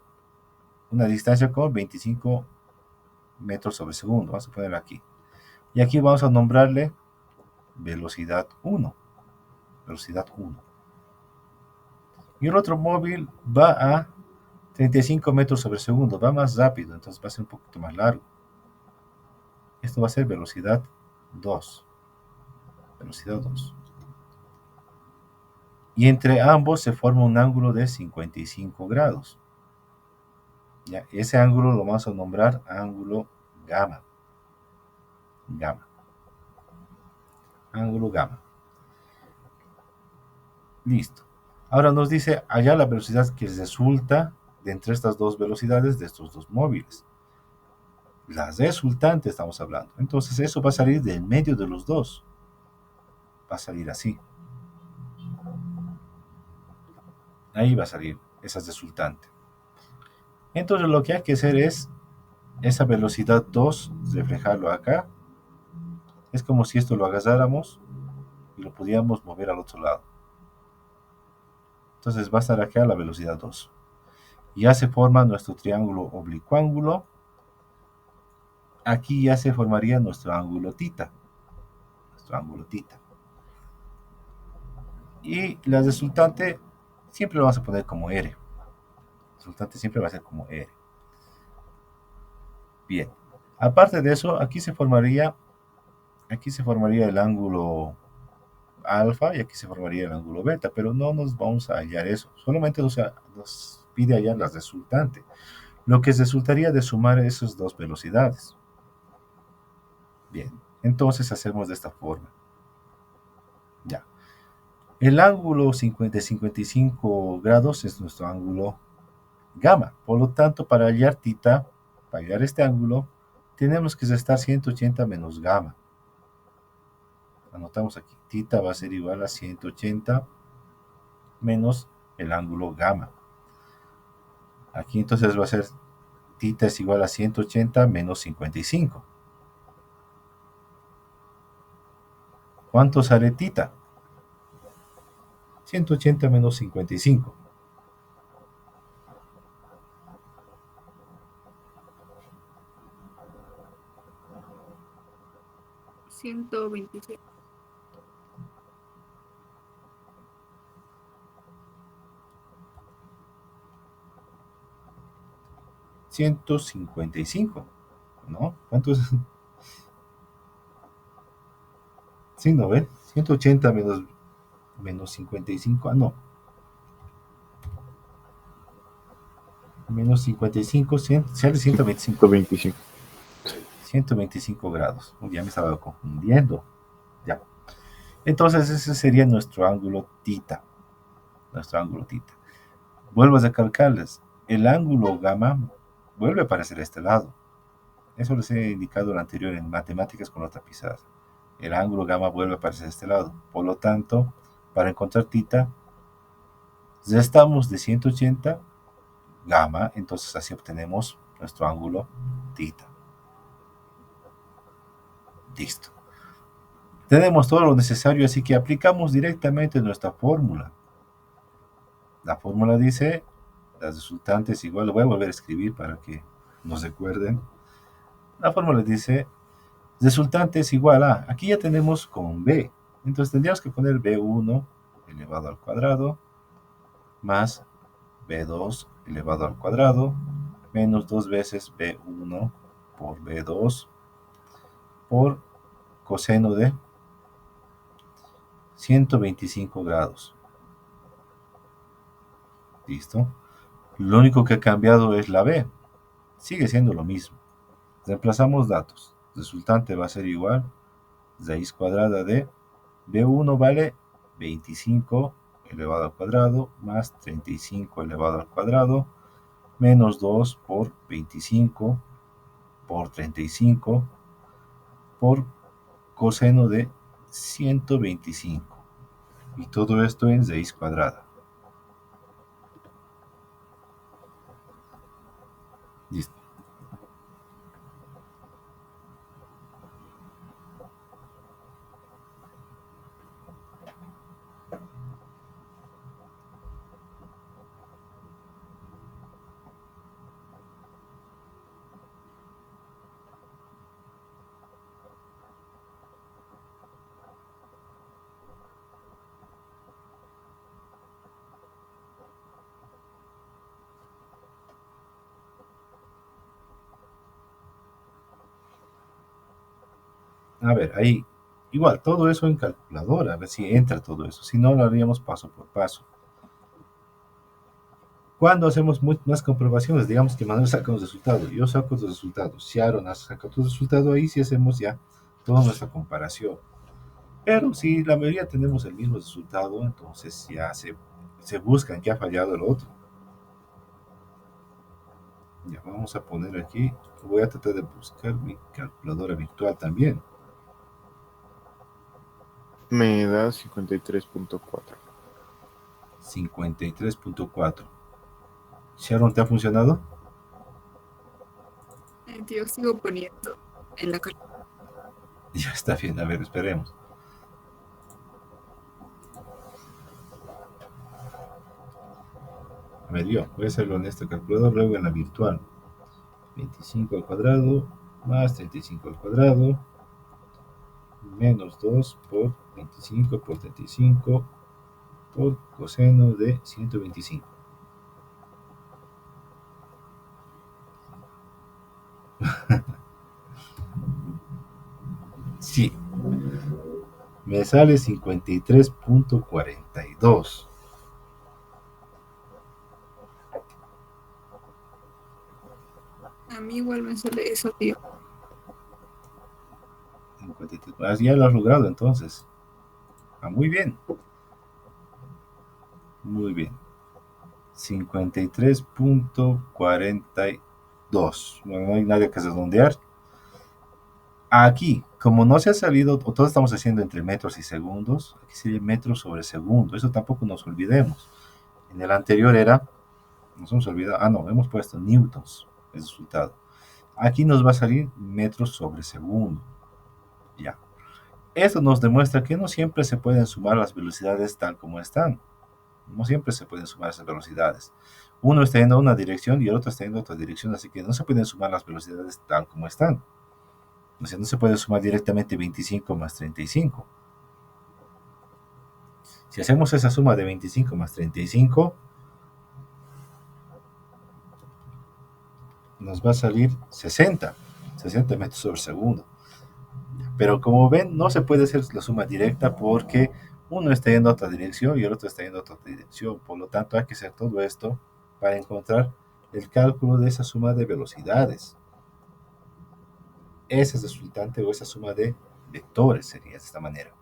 una distancia con 25 metros sobre segundo. Vamos a ponerlo aquí. Y aquí vamos a nombrarle velocidad 1. Velocidad 1. Y el otro móvil va a 35 metros sobre segundo. Va más rápido, entonces va a ser un poquito más largo. Esto va a ser velocidad 2. Velocidad 2. Y entre ambos se forma un ángulo de 55 grados. ¿Ya? Ese ángulo lo vamos a nombrar ángulo gamma. Gamma. Ángulo gamma. Listo. Ahora nos dice allá la velocidad que resulta de entre estas dos velocidades de estos dos móviles. La resultante estamos hablando. Entonces eso va a salir del medio de los dos. Va a salir así. Ahí va a salir esa resultante. Entonces lo que hay que hacer es esa velocidad 2, reflejarlo acá. Es como si esto lo agarráramos y lo pudiéramos mover al otro lado. Entonces va a estar acá la velocidad 2. Ya se forma nuestro triángulo oblicuángulo. Aquí ya se formaría nuestro ángulo tita. Nuestro ángulo tita. Y la resultante siempre lo vamos a poner como R. La resultante siempre va a ser como R. Bien. Aparte de eso, aquí se formaría el ángulo alfa y aquí se formaría el ángulo beta, pero no nos vamos a hallar eso. Solamente nos pide hallar la resultante. Lo que resultaría de sumar esas dos velocidades. Bien. Entonces hacemos de esta forma. Ya. El ángulo de 55 grados es nuestro ángulo gamma. Por lo tanto, para hallar tita, para hallar este ángulo, tenemos que restar 180 menos gamma. Anotamos aquí. Tita va a ser igual a 180 menos el ángulo gamma. Aquí entonces va a ser tita es igual a 180 menos 55. ¿Cuánto sale tita? 180 menos 55. 127. 155, ¿no? ¿Cuánto es? Sí, ¿no ven? 180 menos 55, no. Menos 55, sale 125. 125. 125 grados. Ya me estaba confundiendo. Ya. Entonces ese sería nuestro ángulo tita. Nuestro ángulo tita. Vuelvo a recalcarles. El ángulo gamma vuelve a aparecer a este lado. Eso les he indicado lo anterior en matemáticas con la tapizada. El ángulo gamma vuelve a aparecer a este lado. Por lo tanto, para encontrar tita, restamos de 180 gamma, entonces así obtenemos nuestro ángulo tita. Listo. Tenemos todo lo necesario, así que aplicamos directamente nuestra fórmula. La fórmula dice, la resultante es igual, lo voy a volver a escribir para que nos recuerden. La fórmula dice, resultante es igual a, aquí ya tenemos con b, entonces tendríamos que poner b1 elevado al cuadrado, más b2 elevado al cuadrado, menos 2 veces b1 por b2 por coseno de 125 grados. ¿Listo? Lo único que ha cambiado es la b. Sigue siendo lo mismo. Reemplazamos datos. Resultante va a ser igual raíz cuadrada de b1 vale 25 elevado al cuadrado más 35 elevado al cuadrado menos 2 por 25 por 35 por coseno de 125. Y todo esto en raíz cuadrada. Listo. A ver, ahí, igual, todo eso en calculadora, a ver si entra todo eso. Si no, lo haríamos paso por paso. Cuando hacemos más comprobaciones, digamos que Manuel saca un resultado, yo saco los resultados, Sharon saca tu resultado, ahí sí hacemos ya toda nuestra comparación. Pero si la mayoría tenemos el mismo resultado, entonces ya se busca en qué ha fallado el otro. Ya vamos a poner aquí, voy a tratar de buscar mi calculadora virtual también. Me da 53.4. 53.4. Sharon, ¿te ha funcionado? Yo sigo poniendo en la calculadora. Ya está bien, a ver, esperemos. A ver, yo voy a hacerlo en este calculador, luego en la virtual. 25 al cuadrado más 35 al cuadrado menos 2 por 25 por 35 por coseno de 125. Sí, me sale 53.42. A mí igual me sale eso, tío. 53. Ah, ya lo has logrado entonces. Ah, muy bien. Muy bien. 53.42. Bueno, no hay nadie que redondear. Aquí, como no se ha salido, o todos estamos haciendo entre metros y segundos, aquí sería metros sobre segundo. Eso tampoco nos olvidemos. En el anterior era, nos hemos olvidado, no, hemos puesto newtons, el resultado. Aquí nos va a salir metros sobre segundo. Ya. Esto nos demuestra que no siempre se pueden sumar las velocidades tal como están. No siempre se pueden sumar esas velocidades. Uno está yendo a una dirección y el otro está yendo a otra dirección, así que no se pueden sumar las velocidades tal como están. O sea, no se puede sumar directamente 25 más 35. Si hacemos esa suma de 25 más 35, nos va a salir 60 metros sobre segundo. Pero como ven, no se puede hacer la suma directa porque uno está yendo a otra dirección y el otro está yendo a otra dirección. Por lo tanto, hay que hacer todo esto para encontrar el cálculo de esa suma de velocidades. Ese es el resultante o esa suma de vectores sería de esta manera.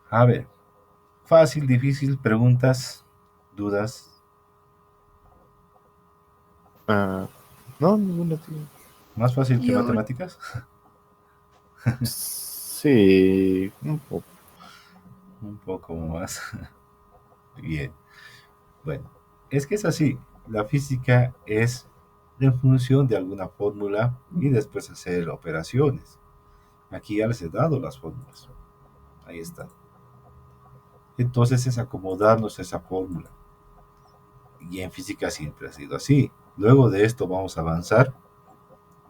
A ver, fácil, difícil, preguntas, dudas. No, ninguna, tío. ¿Más fácil que Yo, matemáticas? Sí, un poco. Un poco más. Bien. Bueno, es que es así. La física es en función de alguna fórmula y después hacer operaciones. Aquí ya les he dado las fórmulas. Ahí está. Entonces es acomodarnos a esa fórmula. Y en física siempre ha sido así. Luego de esto vamos a avanzar.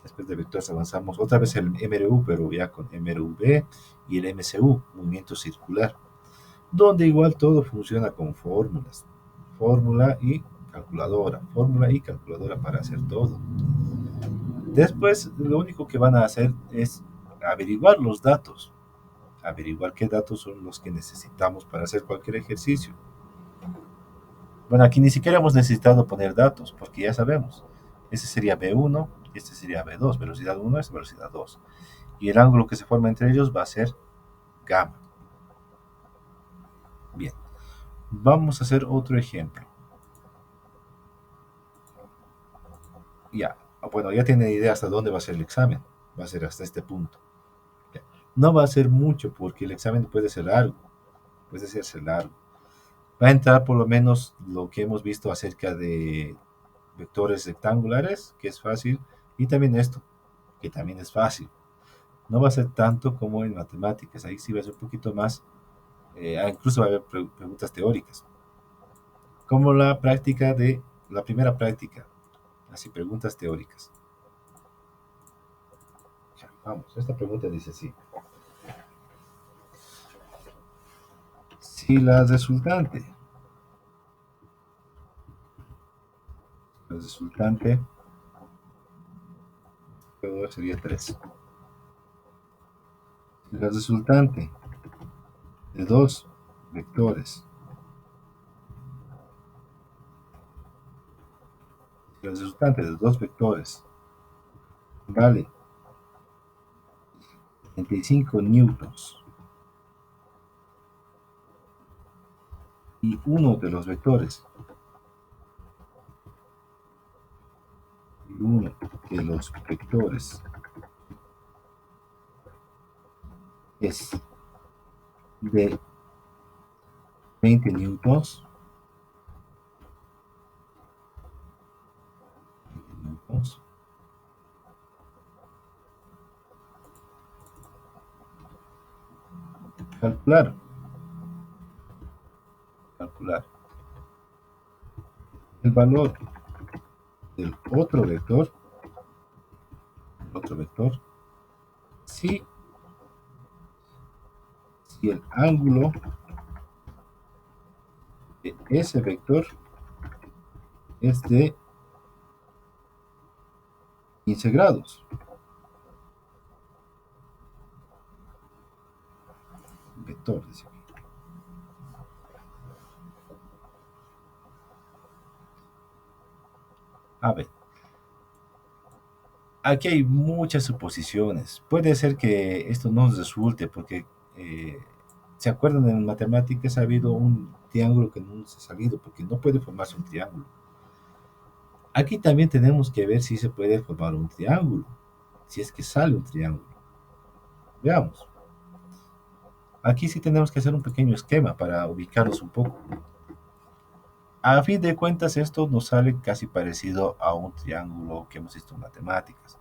Después de vectores avanzamos otra vez el MRU, pero ya con MRV y el MCU, movimiento circular, donde igual todo funciona con fórmulas. Fórmula y calculadora para hacer todo. Después, lo único que van a hacer es averiguar los datos, averiguar qué datos son los que necesitamos para hacer cualquier ejercicio. Bueno, aquí ni siquiera hemos necesitado poner datos, porque ya sabemos. Ese sería B1, este sería B2, velocidad 1 es velocidad 2. Y el ángulo que se forma entre ellos va a ser gamma. Bien, vamos a hacer otro ejemplo. Ya, bueno, ya tienen idea hasta dónde va a ser el examen. Va a ser hasta este punto. Ya. No va a ser mucho, porque el examen puede ser largo. Puede hacerse largo. Va a entrar por lo menos lo que hemos visto acerca de vectores rectangulares, que es fácil, y también esto, que también es fácil. No va a ser tanto como en matemáticas, ahí sí va a ser un poquito más, incluso va a haber preguntas teóricas, como la primera práctica, así preguntas teóricas. Ya, vamos, esta pregunta dice así. Si la resultante sería 3. Si la resultante de dos vectores, si la resultante de dos vectores vale 35 newtons y uno de los vectores es de 20 newtons, calcular el valor del otro vector, si, si el ángulo de ese vector es de 15 grados. Vector, dice. A ver, aquí hay muchas suposiciones. Puede ser que esto no nos resulte porque, ¿se acuerdan? En matemáticas ha habido un triángulo que no nos ha salido porque no puede formarse un triángulo. Aquí también tenemos que ver si se puede formar un triángulo, si es que sale un triángulo. Veamos. Aquí sí tenemos que hacer un pequeño esquema para ubicarnos un poco. A fin de cuentas, esto nos sale casi parecido a un triángulo que hemos visto en matemáticas.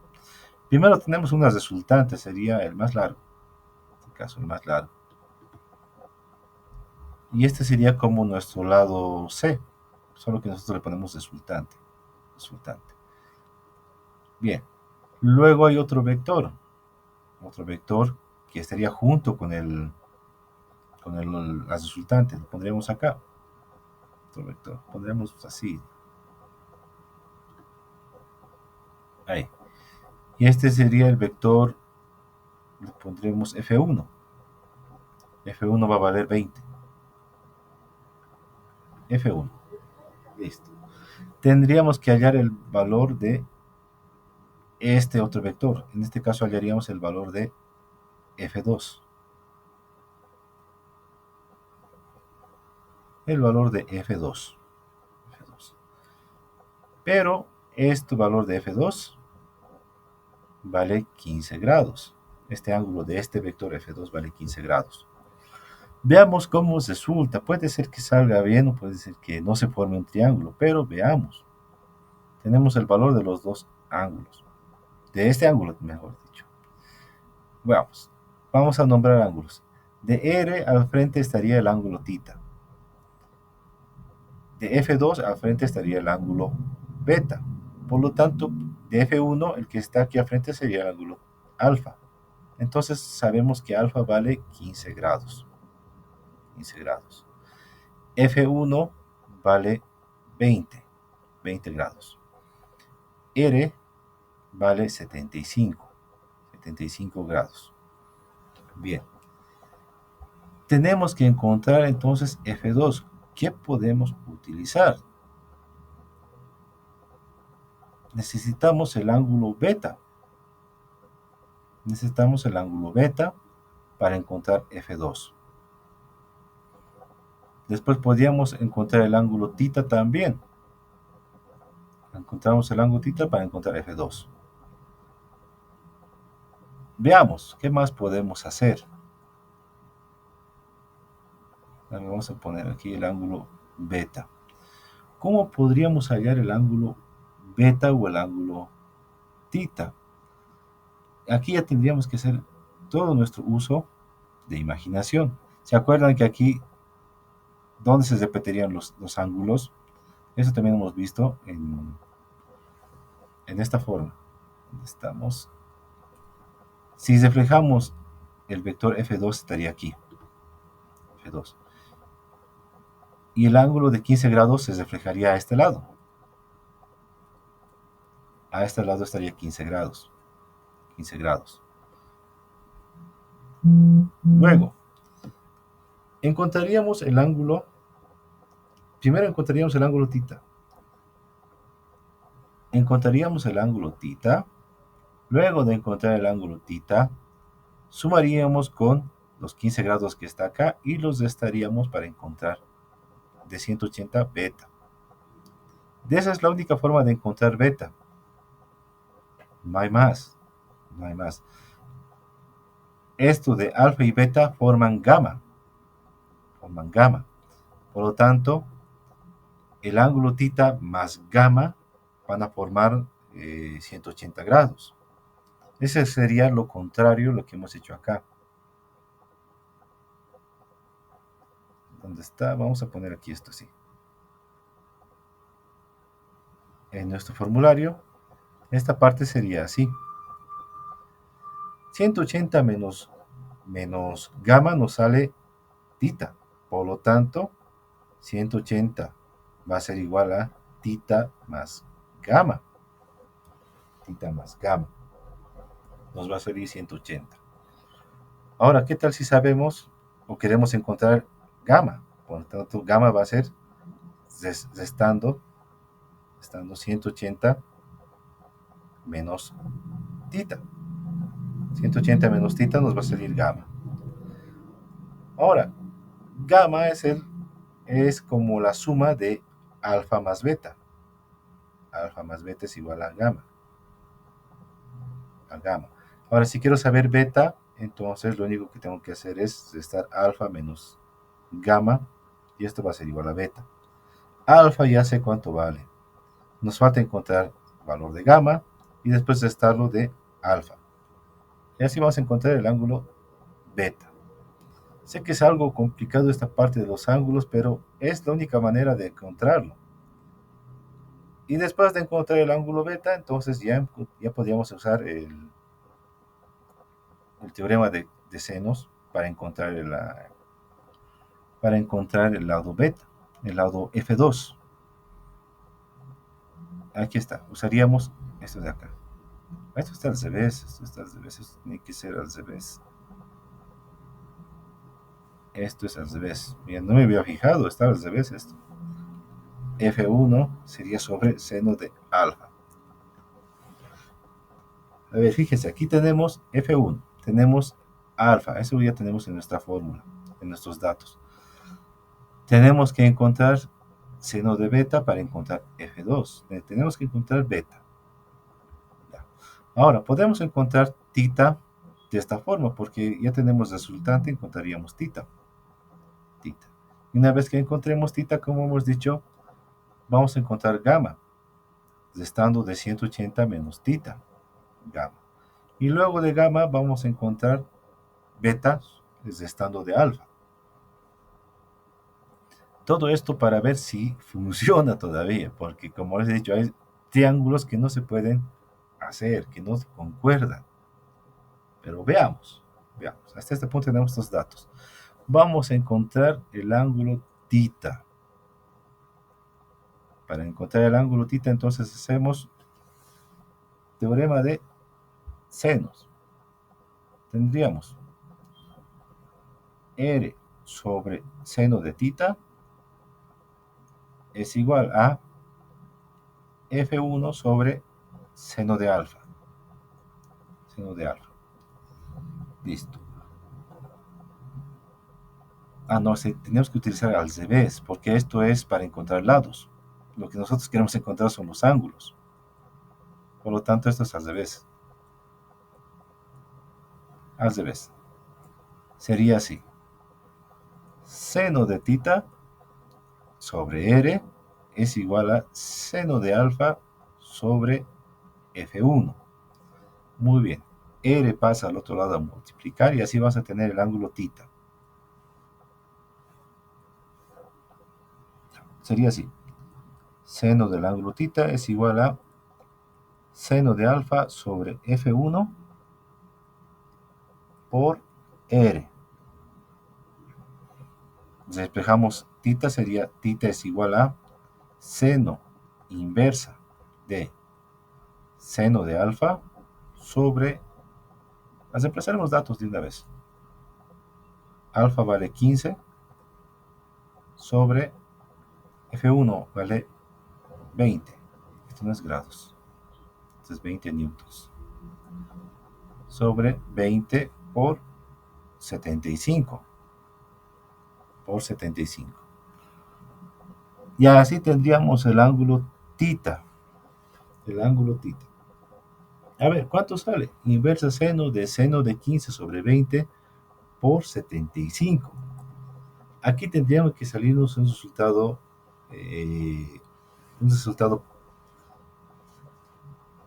Primero tenemos una resultante, sería el más largo. En este caso, el más largo. Y este sería como nuestro lado C, solo que nosotros le ponemos resultante. Bien. Luego hay otro vector que estaría junto con la resultante. Lo pondríamos acá. Otro vector. Pondríamos así. Ahí. Y este sería el vector, le pondremos F1. F1 va a valer 20. F1. Listo. Tendríamos que hallar el valor de este otro vector. En este caso hallaríamos el valor de F2. El valor de F2. Pero este valor de F2 vale 15 grados. Este ángulo de este vector F2 vale 15 grados. Veamos cómo resulta. Puede ser que salga bien o puede ser que no se forme un triángulo, pero veamos. Tenemos el valor de los dos ángulos. De este ángulo, mejor dicho. Veamos. Vamos a nombrar ángulos. De R al frente estaría el ángulo θ. De F2 al frente estaría el ángulo beta. Por lo tanto, de F1, el que está aquí al frente sería el ángulo alfa. Entonces sabemos que alfa vale 15 grados. 15 grados. F1 vale 20 grados. R vale 75 grados. Bien. Tenemos que encontrar entonces F2. ¿Qué podemos utilizar? Necesitamos el ángulo beta. Necesitamos el ángulo beta para encontrar F2. Después podríamos encontrar el ángulo θ también. Encontramos el ángulo θ para encontrar F2. Veamos, ¿qué más podemos hacer? Vamos a poner aquí el ángulo beta. ¿Cómo podríamos hallar el ángulo beta o el ángulo θ? Aquí ya tendríamos que hacer todo nuestro uso de imaginación. ¿Se acuerdan que aquí, dónde se repetirían los ángulos? Eso también hemos visto en esta forma. Estamos. Si reflejamos el vector F2 estaría aquí. F2. Y el ángulo de 15 grados se reflejaría a este lado. A este lado estaría 15 grados. 15 grados. Luego, encontraríamos el ángulo. Primero encontraríamos el ángulo θ. Encontraríamos el ángulo θ. Luego de encontrar el ángulo θ, sumaríamos con los 15 grados que está acá y los restaríamos para encontrar de 180 beta. De esa es la única forma de encontrar beta. No hay más. No hay más. Esto de alfa y beta forman gamma. Forman gamma. Por lo tanto, el ángulo θ más gamma van a formar 180 grados. Ese sería lo contrario a lo que hemos hecho acá. ¿Dónde está? Vamos a poner aquí esto así. En nuestro formulario, esta parte sería así. 180 menos gamma nos sale θ. Por lo tanto, 180 va a ser igual a θ más gamma. Θ más gamma. Nos va a salir 180. Ahora, ¿qué tal si sabemos o queremos encontrar gamma? Por lo tanto, gamma va a ser restando 180 menos θ. 180 menos θ nos va a salir gamma. Ahora, gamma es como la suma de alfa más beta. Alfa más beta es igual a gamma. Ahora, si quiero saber beta, entonces lo único que tengo que hacer es restar alfa menos gamma, y esto va a ser igual a beta. Alfa ya sé cuánto vale. Nos falta encontrar el valor de gamma y después restarlo de alfa. Y así vamos a encontrar el ángulo beta. Sé que es algo complicado esta parte de los ángulos, pero es la única manera de encontrarlo. Y después de encontrar el ángulo beta, entonces ya podríamos usar el teorema de senos para encontrar el lado beta, el lado F2. Aquí está, usaríamos esto de acá. Esto está al revés, esto está al revés, esto tiene que ser al revés. Esto es al revés. Mira, no me había fijado, está al revés esto. F1 sería sobre seno de alfa. A ver, fíjense, aquí tenemos F1, tenemos alfa, eso ya tenemos en nuestra fórmula, en nuestros datos. Tenemos que encontrar seno de beta para encontrar F2. Tenemos que encontrar beta. Ya. Ahora, podemos encontrar tita de esta forma, porque ya tenemos resultante, encontraríamos tita. Tita. Y una vez que encontremos tita, como hemos dicho, vamos a encontrar gamma, restando de 180 menos tita, gamma. Y luego de gamma vamos a encontrar beta, restando de alfa. Todo esto para ver si funciona todavía, porque como les he dicho, hay triángulos que no se pueden hacer, que no concuerdan. Pero veamos. Hasta este punto tenemos estos datos. Vamos a encontrar el ángulo tita. Para encontrar el ángulo tita, entonces hacemos teorema de senos. Tendríamos R sobre seno de tita es igual a F1 sobre seno de alfa. Seno de alfa. Listo. No, tenemos que utilizar al revés, porque esto es para encontrar lados. Lo que nosotros queremos encontrar son los ángulos. Por lo tanto, esto es al revés. Al revés. Sería así. Seno de tita sobre R es igual a seno de alfa sobre F1. Muy bien. R pasa al otro lado a multiplicar y así vas a tener el ángulo tita. Sería así. Seno del ángulo tita es igual a seno de alfa sobre F1 por R. Despejamos tita, sería tita es igual a seno inversa de seno de alfa sobre, a reemplazar los datos de una vez. Alfa vale 15 sobre F1 vale 20. Esto no es grados, esto es 20 newtons. Sobre 20 por 75. Por 75. Y así tendríamos el ángulo tita. El ángulo tita. A ver, ¿cuánto sale? Inversa seno de 15 sobre 20 por 75. Aquí tendríamos que salirnos un resultado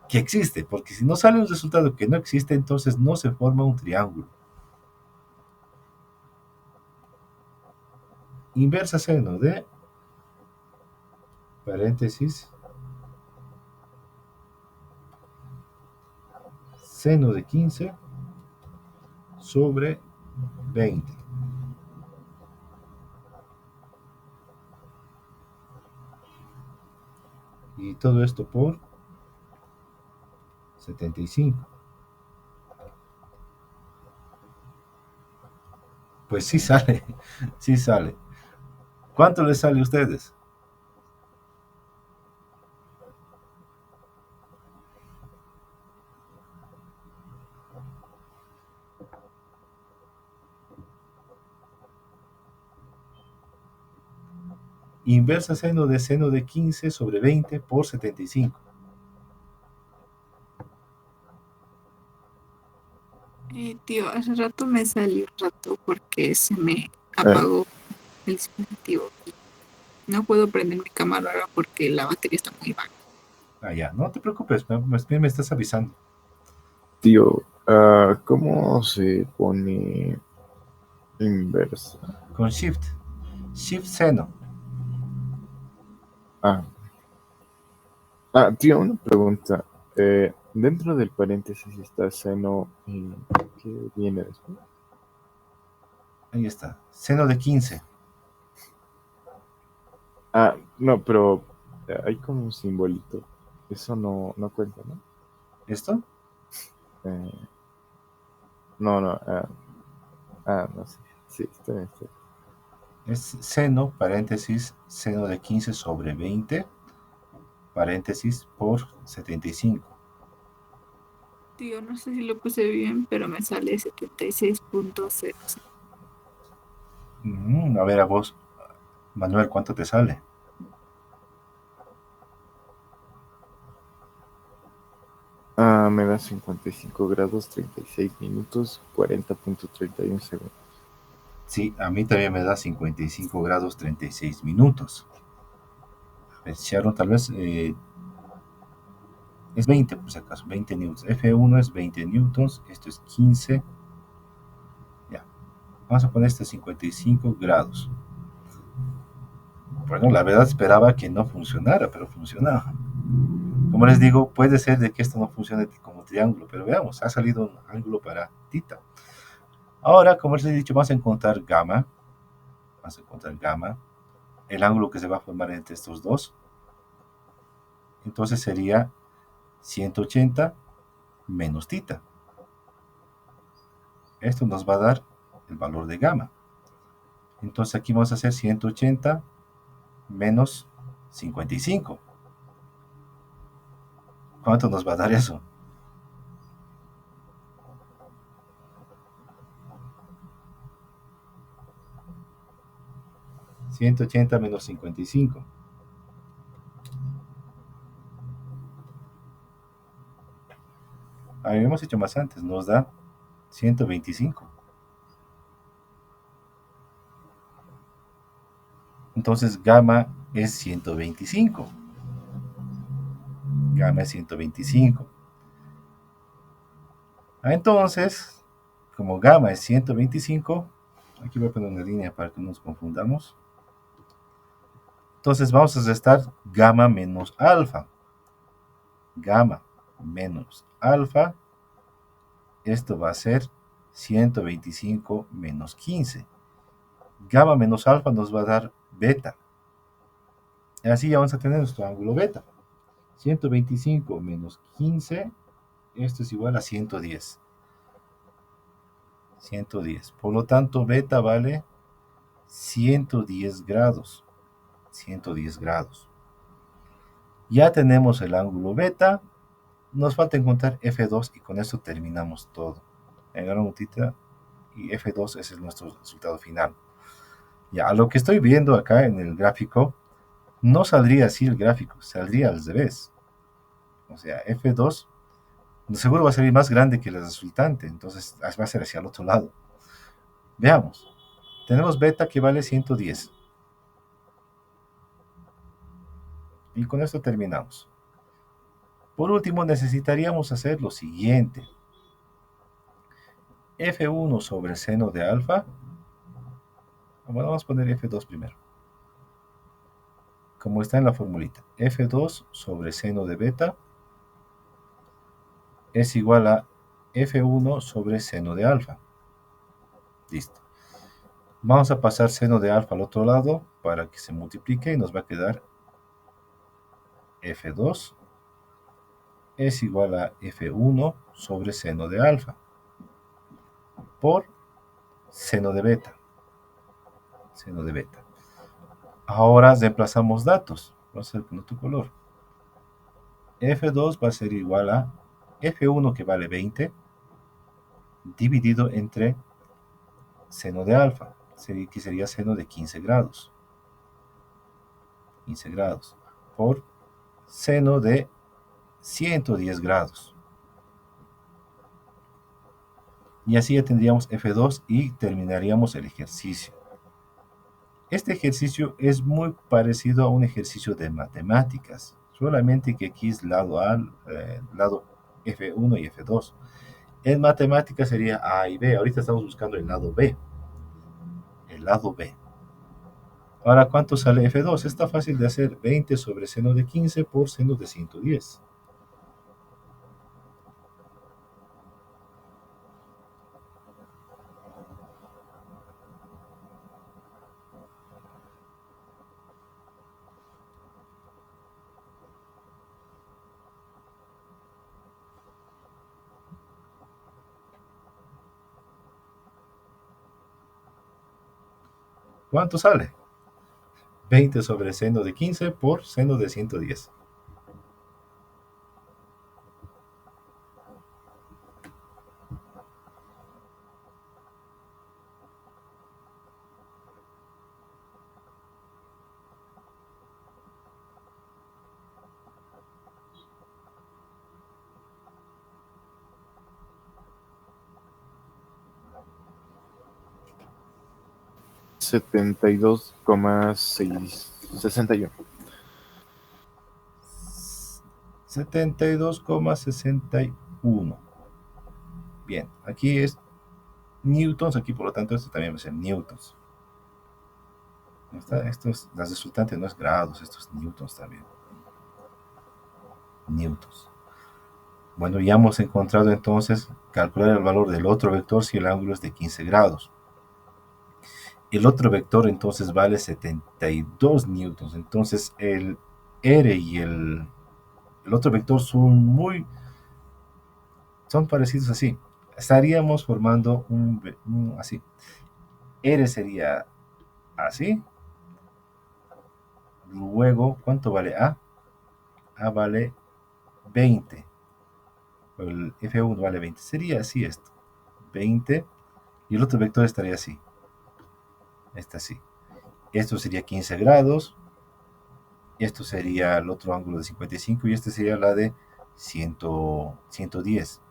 que existe, porque si no sale un resultado que no existe, entonces no se forma un triángulo. Inversa seno de, paréntesis, seno de 15 sobre 20. Y todo esto por 75. Pues sí sale, sí sale. ¿Cuánto les sale a ustedes? Inversa seno de 15 sobre 20 por 75. Tío, hace rato me salió un rato porque se me apagó el dispositivo. No puedo prender mi cámara ahora porque la batería está muy baja. Ya, no te preocupes, más bien me estás avisando. Tío, ¿cómo se pone inversa? Con Shift. Shift seno. Tío, una pregunta. Dentro del paréntesis está seno y ¿qué viene después? Ahí está. Seno de 15. No, pero hay como un simbolito. Eso no cuenta, ¿no? ¿Esto? No, no. No sé. Sí, está bien, está bien. Es seno, paréntesis, seno de 15 sobre 20, paréntesis, por 75. Tío, no sé si lo puse bien, pero me sale 76.00. A ver, a vos, Manuel, ¿cuánto te sale? Me da 55 grados, 36 minutos, 40.31 segundos. Sí, a mí también me da 55 grados 36 minutos. A ver, Sharon, tal vez es 20, por si acaso, 20 newtons. F1 es 20 newtons, esto es 15. Ya, vamos a poner este 55 grados. Bueno, la verdad esperaba que no funcionara, pero funcionaba. Como les digo, puede ser de que esto no funcione como triángulo, pero veamos, ha salido un ángulo para tita. Ahora, como les he dicho, vamos a encontrar gamma. Vamos a encontrar gamma, el ángulo que se va a formar entre estos dos. Entonces sería 180 menos tita. Esto nos va a dar el valor de gamma. Entonces aquí vamos a hacer 180 menos 55. ¿Cuánto nos va a dar eso? ¿180 menos 55? Habíamos hecho más antes, nos da 125. Entonces gamma es 125. Gamma es 125. Entonces, como gamma es 125, aquí voy a poner una línea para que no nos confundamos. Entonces vamos a restar gamma menos alfa. Gamma menos alfa, esto va a ser 125 menos 15. Gamma menos alfa nos va a dar beta. Y así ya vamos a tener nuestro ángulo beta. 125 menos 15, esto es igual a 110. 110. Por lo tanto, beta vale 110 grados. 110 grados. Ya tenemos el ángulo beta. Nos falta encontrar F2 y con esto terminamos todo. En tita y F2 ese es nuestro resultado final. Ya, a lo que estoy viendo acá en el gráfico, no saldría así el gráfico, saldría al revés. O sea, F2 seguro va a salir más grande que el resultante, entonces va a ser hacia el otro lado. Veamos. Tenemos beta que vale 110. Y con esto terminamos. Por último, necesitaríamos hacer lo siguiente. F1 sobre seno de alfa. Bueno, vamos a poner F2 primero. Como está en la formulita. F2 sobre seno de beta es igual a F1 sobre seno de alfa. Listo. Vamos a pasar seno de alfa al otro lado para que se multiplique y nos va a quedar F2 es igual a F1 sobre seno de alfa por seno de beta. Seno de beta. Ahora reemplazamos datos. Vamos a hacer con otro color. F2 va a ser igual a F1 que vale 20 dividido entre seno de alfa, que sería seno de 15 grados. 15 grados por seno de 110 grados. Y así ya tendríamos F2 y terminaríamos el ejercicio. Este ejercicio es muy parecido a un ejercicio de matemáticas, solamente que aquí es lado A, lado F1 y F2. En matemáticas sería A y B, ahorita estamos buscando el lado B. El lado B. Ahora, ¿cuánto sale F2? Está fácil de hacer, 20 sobre seno de 15 por seno de 110. ¿Cuánto sale? 20 sobre seno de 15 por seno de 110. $72,61. 72,61. Bien, aquí es newtons, aquí por lo tanto esto también va a ser newtons. Las resultantes no es grados, esto es newtons también. Newtons. Bueno, ya hemos encontrado entonces calcular el valor del otro vector si el ángulo es de 15 grados. El otro vector entonces vale 72 newtons. Entonces el R y el otro vector son parecidos así. Estaríamos formando así. R sería así. Luego, ¿cuánto vale A? A vale 20. El F1 vale 20. Sería así esto. 20. Y el otro vector estaría así. Este así. Esto sería 15 grados. Esto sería el otro ángulo de 55. Y este sería la de 110.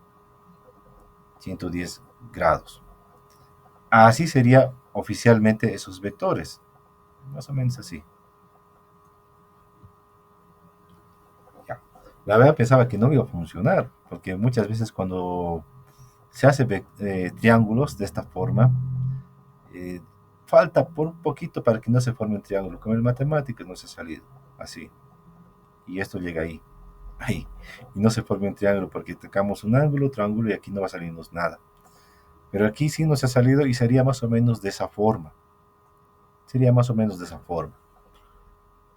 110 grados. Así sería oficialmente esos vectores. Más o menos así. Ya. La verdad pensaba que no iba a funcionar. Porque muchas veces cuando se hace triángulos de esta forma, eh, falta por un poquito para que no se forme un triángulo. Como en matemáticas no se ha salido así. Y esto llega ahí. Ahí. Y no se forme un triángulo porque tocamos un ángulo, otro ángulo y aquí no va a salirnos nada. Pero aquí sí nos ha salido y sería más o menos de esa forma. Sería más o menos de esa forma.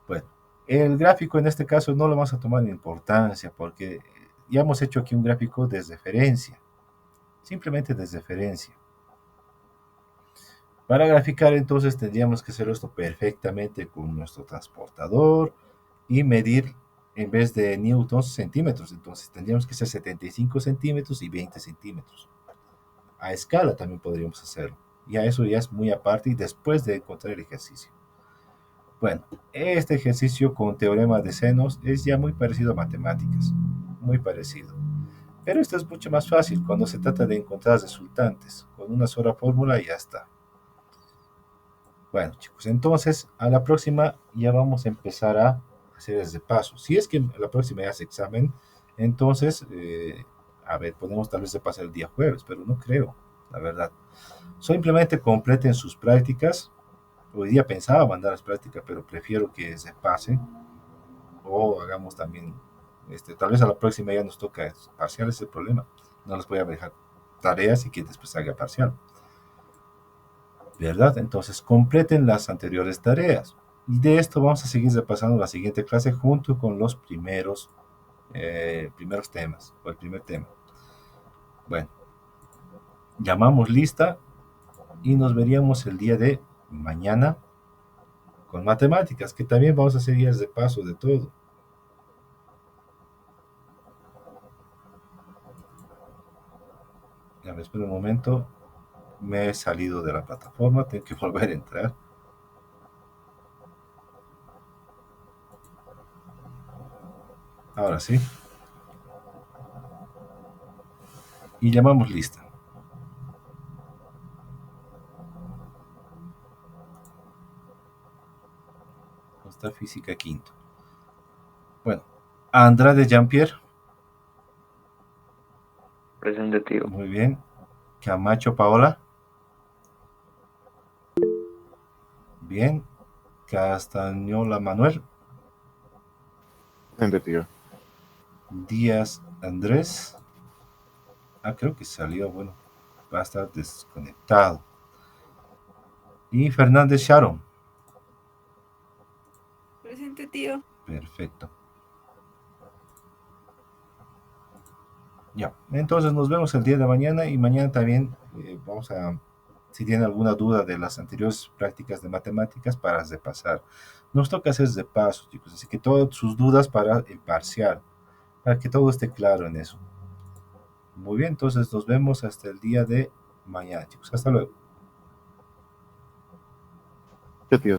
Bueno, el gráfico en este caso no lo vamos a tomar en importancia porque ya hemos hecho aquí un gráfico de referencia. Simplemente de referencia. Para graficar entonces tendríamos que hacer esto perfectamente con nuestro transportador y medir en vez de newtons centímetros. Entonces tendríamos que ser 75 centímetros y 20 centímetros. A escala también podríamos hacerlo. Ya eso ya es muy aparte y después de encontrar el ejercicio. Bueno, este ejercicio con teorema de senos es ya muy parecido a matemáticas. Muy parecido. Pero esto es mucho más fácil cuando se trata de encontrar resultantes. Con una sola fórmula y ya está. Bueno, chicos, entonces a la próxima ya vamos a empezar a hacer ese paso. Si es que la próxima ya hace examen, entonces, a ver, podemos tal vez se pase el día jueves, pero no creo, la verdad. Simplemente completen sus prácticas. Hoy día pensaba mandar las prácticas, pero prefiero que se pase. O hagamos también, tal vez a la próxima ya nos toca parcial, ese problema. No les voy a dejar tareas y que después haga parcial. ¿Verdad? Entonces completen las anteriores tareas. Y de esto vamos a seguir repasando la siguiente clase junto con los primeros temas, o el primer tema. Bueno, llamamos lista y nos veríamos el día de mañana con matemáticas, que también vamos a seguir el repaso de todo. Ya me espero un momento, me he salido de la plataforma, tengo que volver a entrar. Ahora sí. Y llamamos lista. Está física quinto. Bueno, Andrade Jean-Pierre. Presente, tío. Muy bien. Camacho Paola. Bien. Castañola Manuel. Presente, tío. Díaz Andrés. Creo que salió, bueno, va a estar desconectado. Y Fernández Sharon. Presente, tío. Perfecto. Ya, entonces nos vemos el día de mañana y mañana también vamos a Si tienen alguna duda de las anteriores prácticas de matemáticas, para repasar. Nos toca hacer repasos, chicos, así que todas sus dudas para el parcial, para que todo esté claro en eso. Muy bien, entonces nos vemos hasta el día de mañana, chicos. Hasta luego. ¿Qué, tío?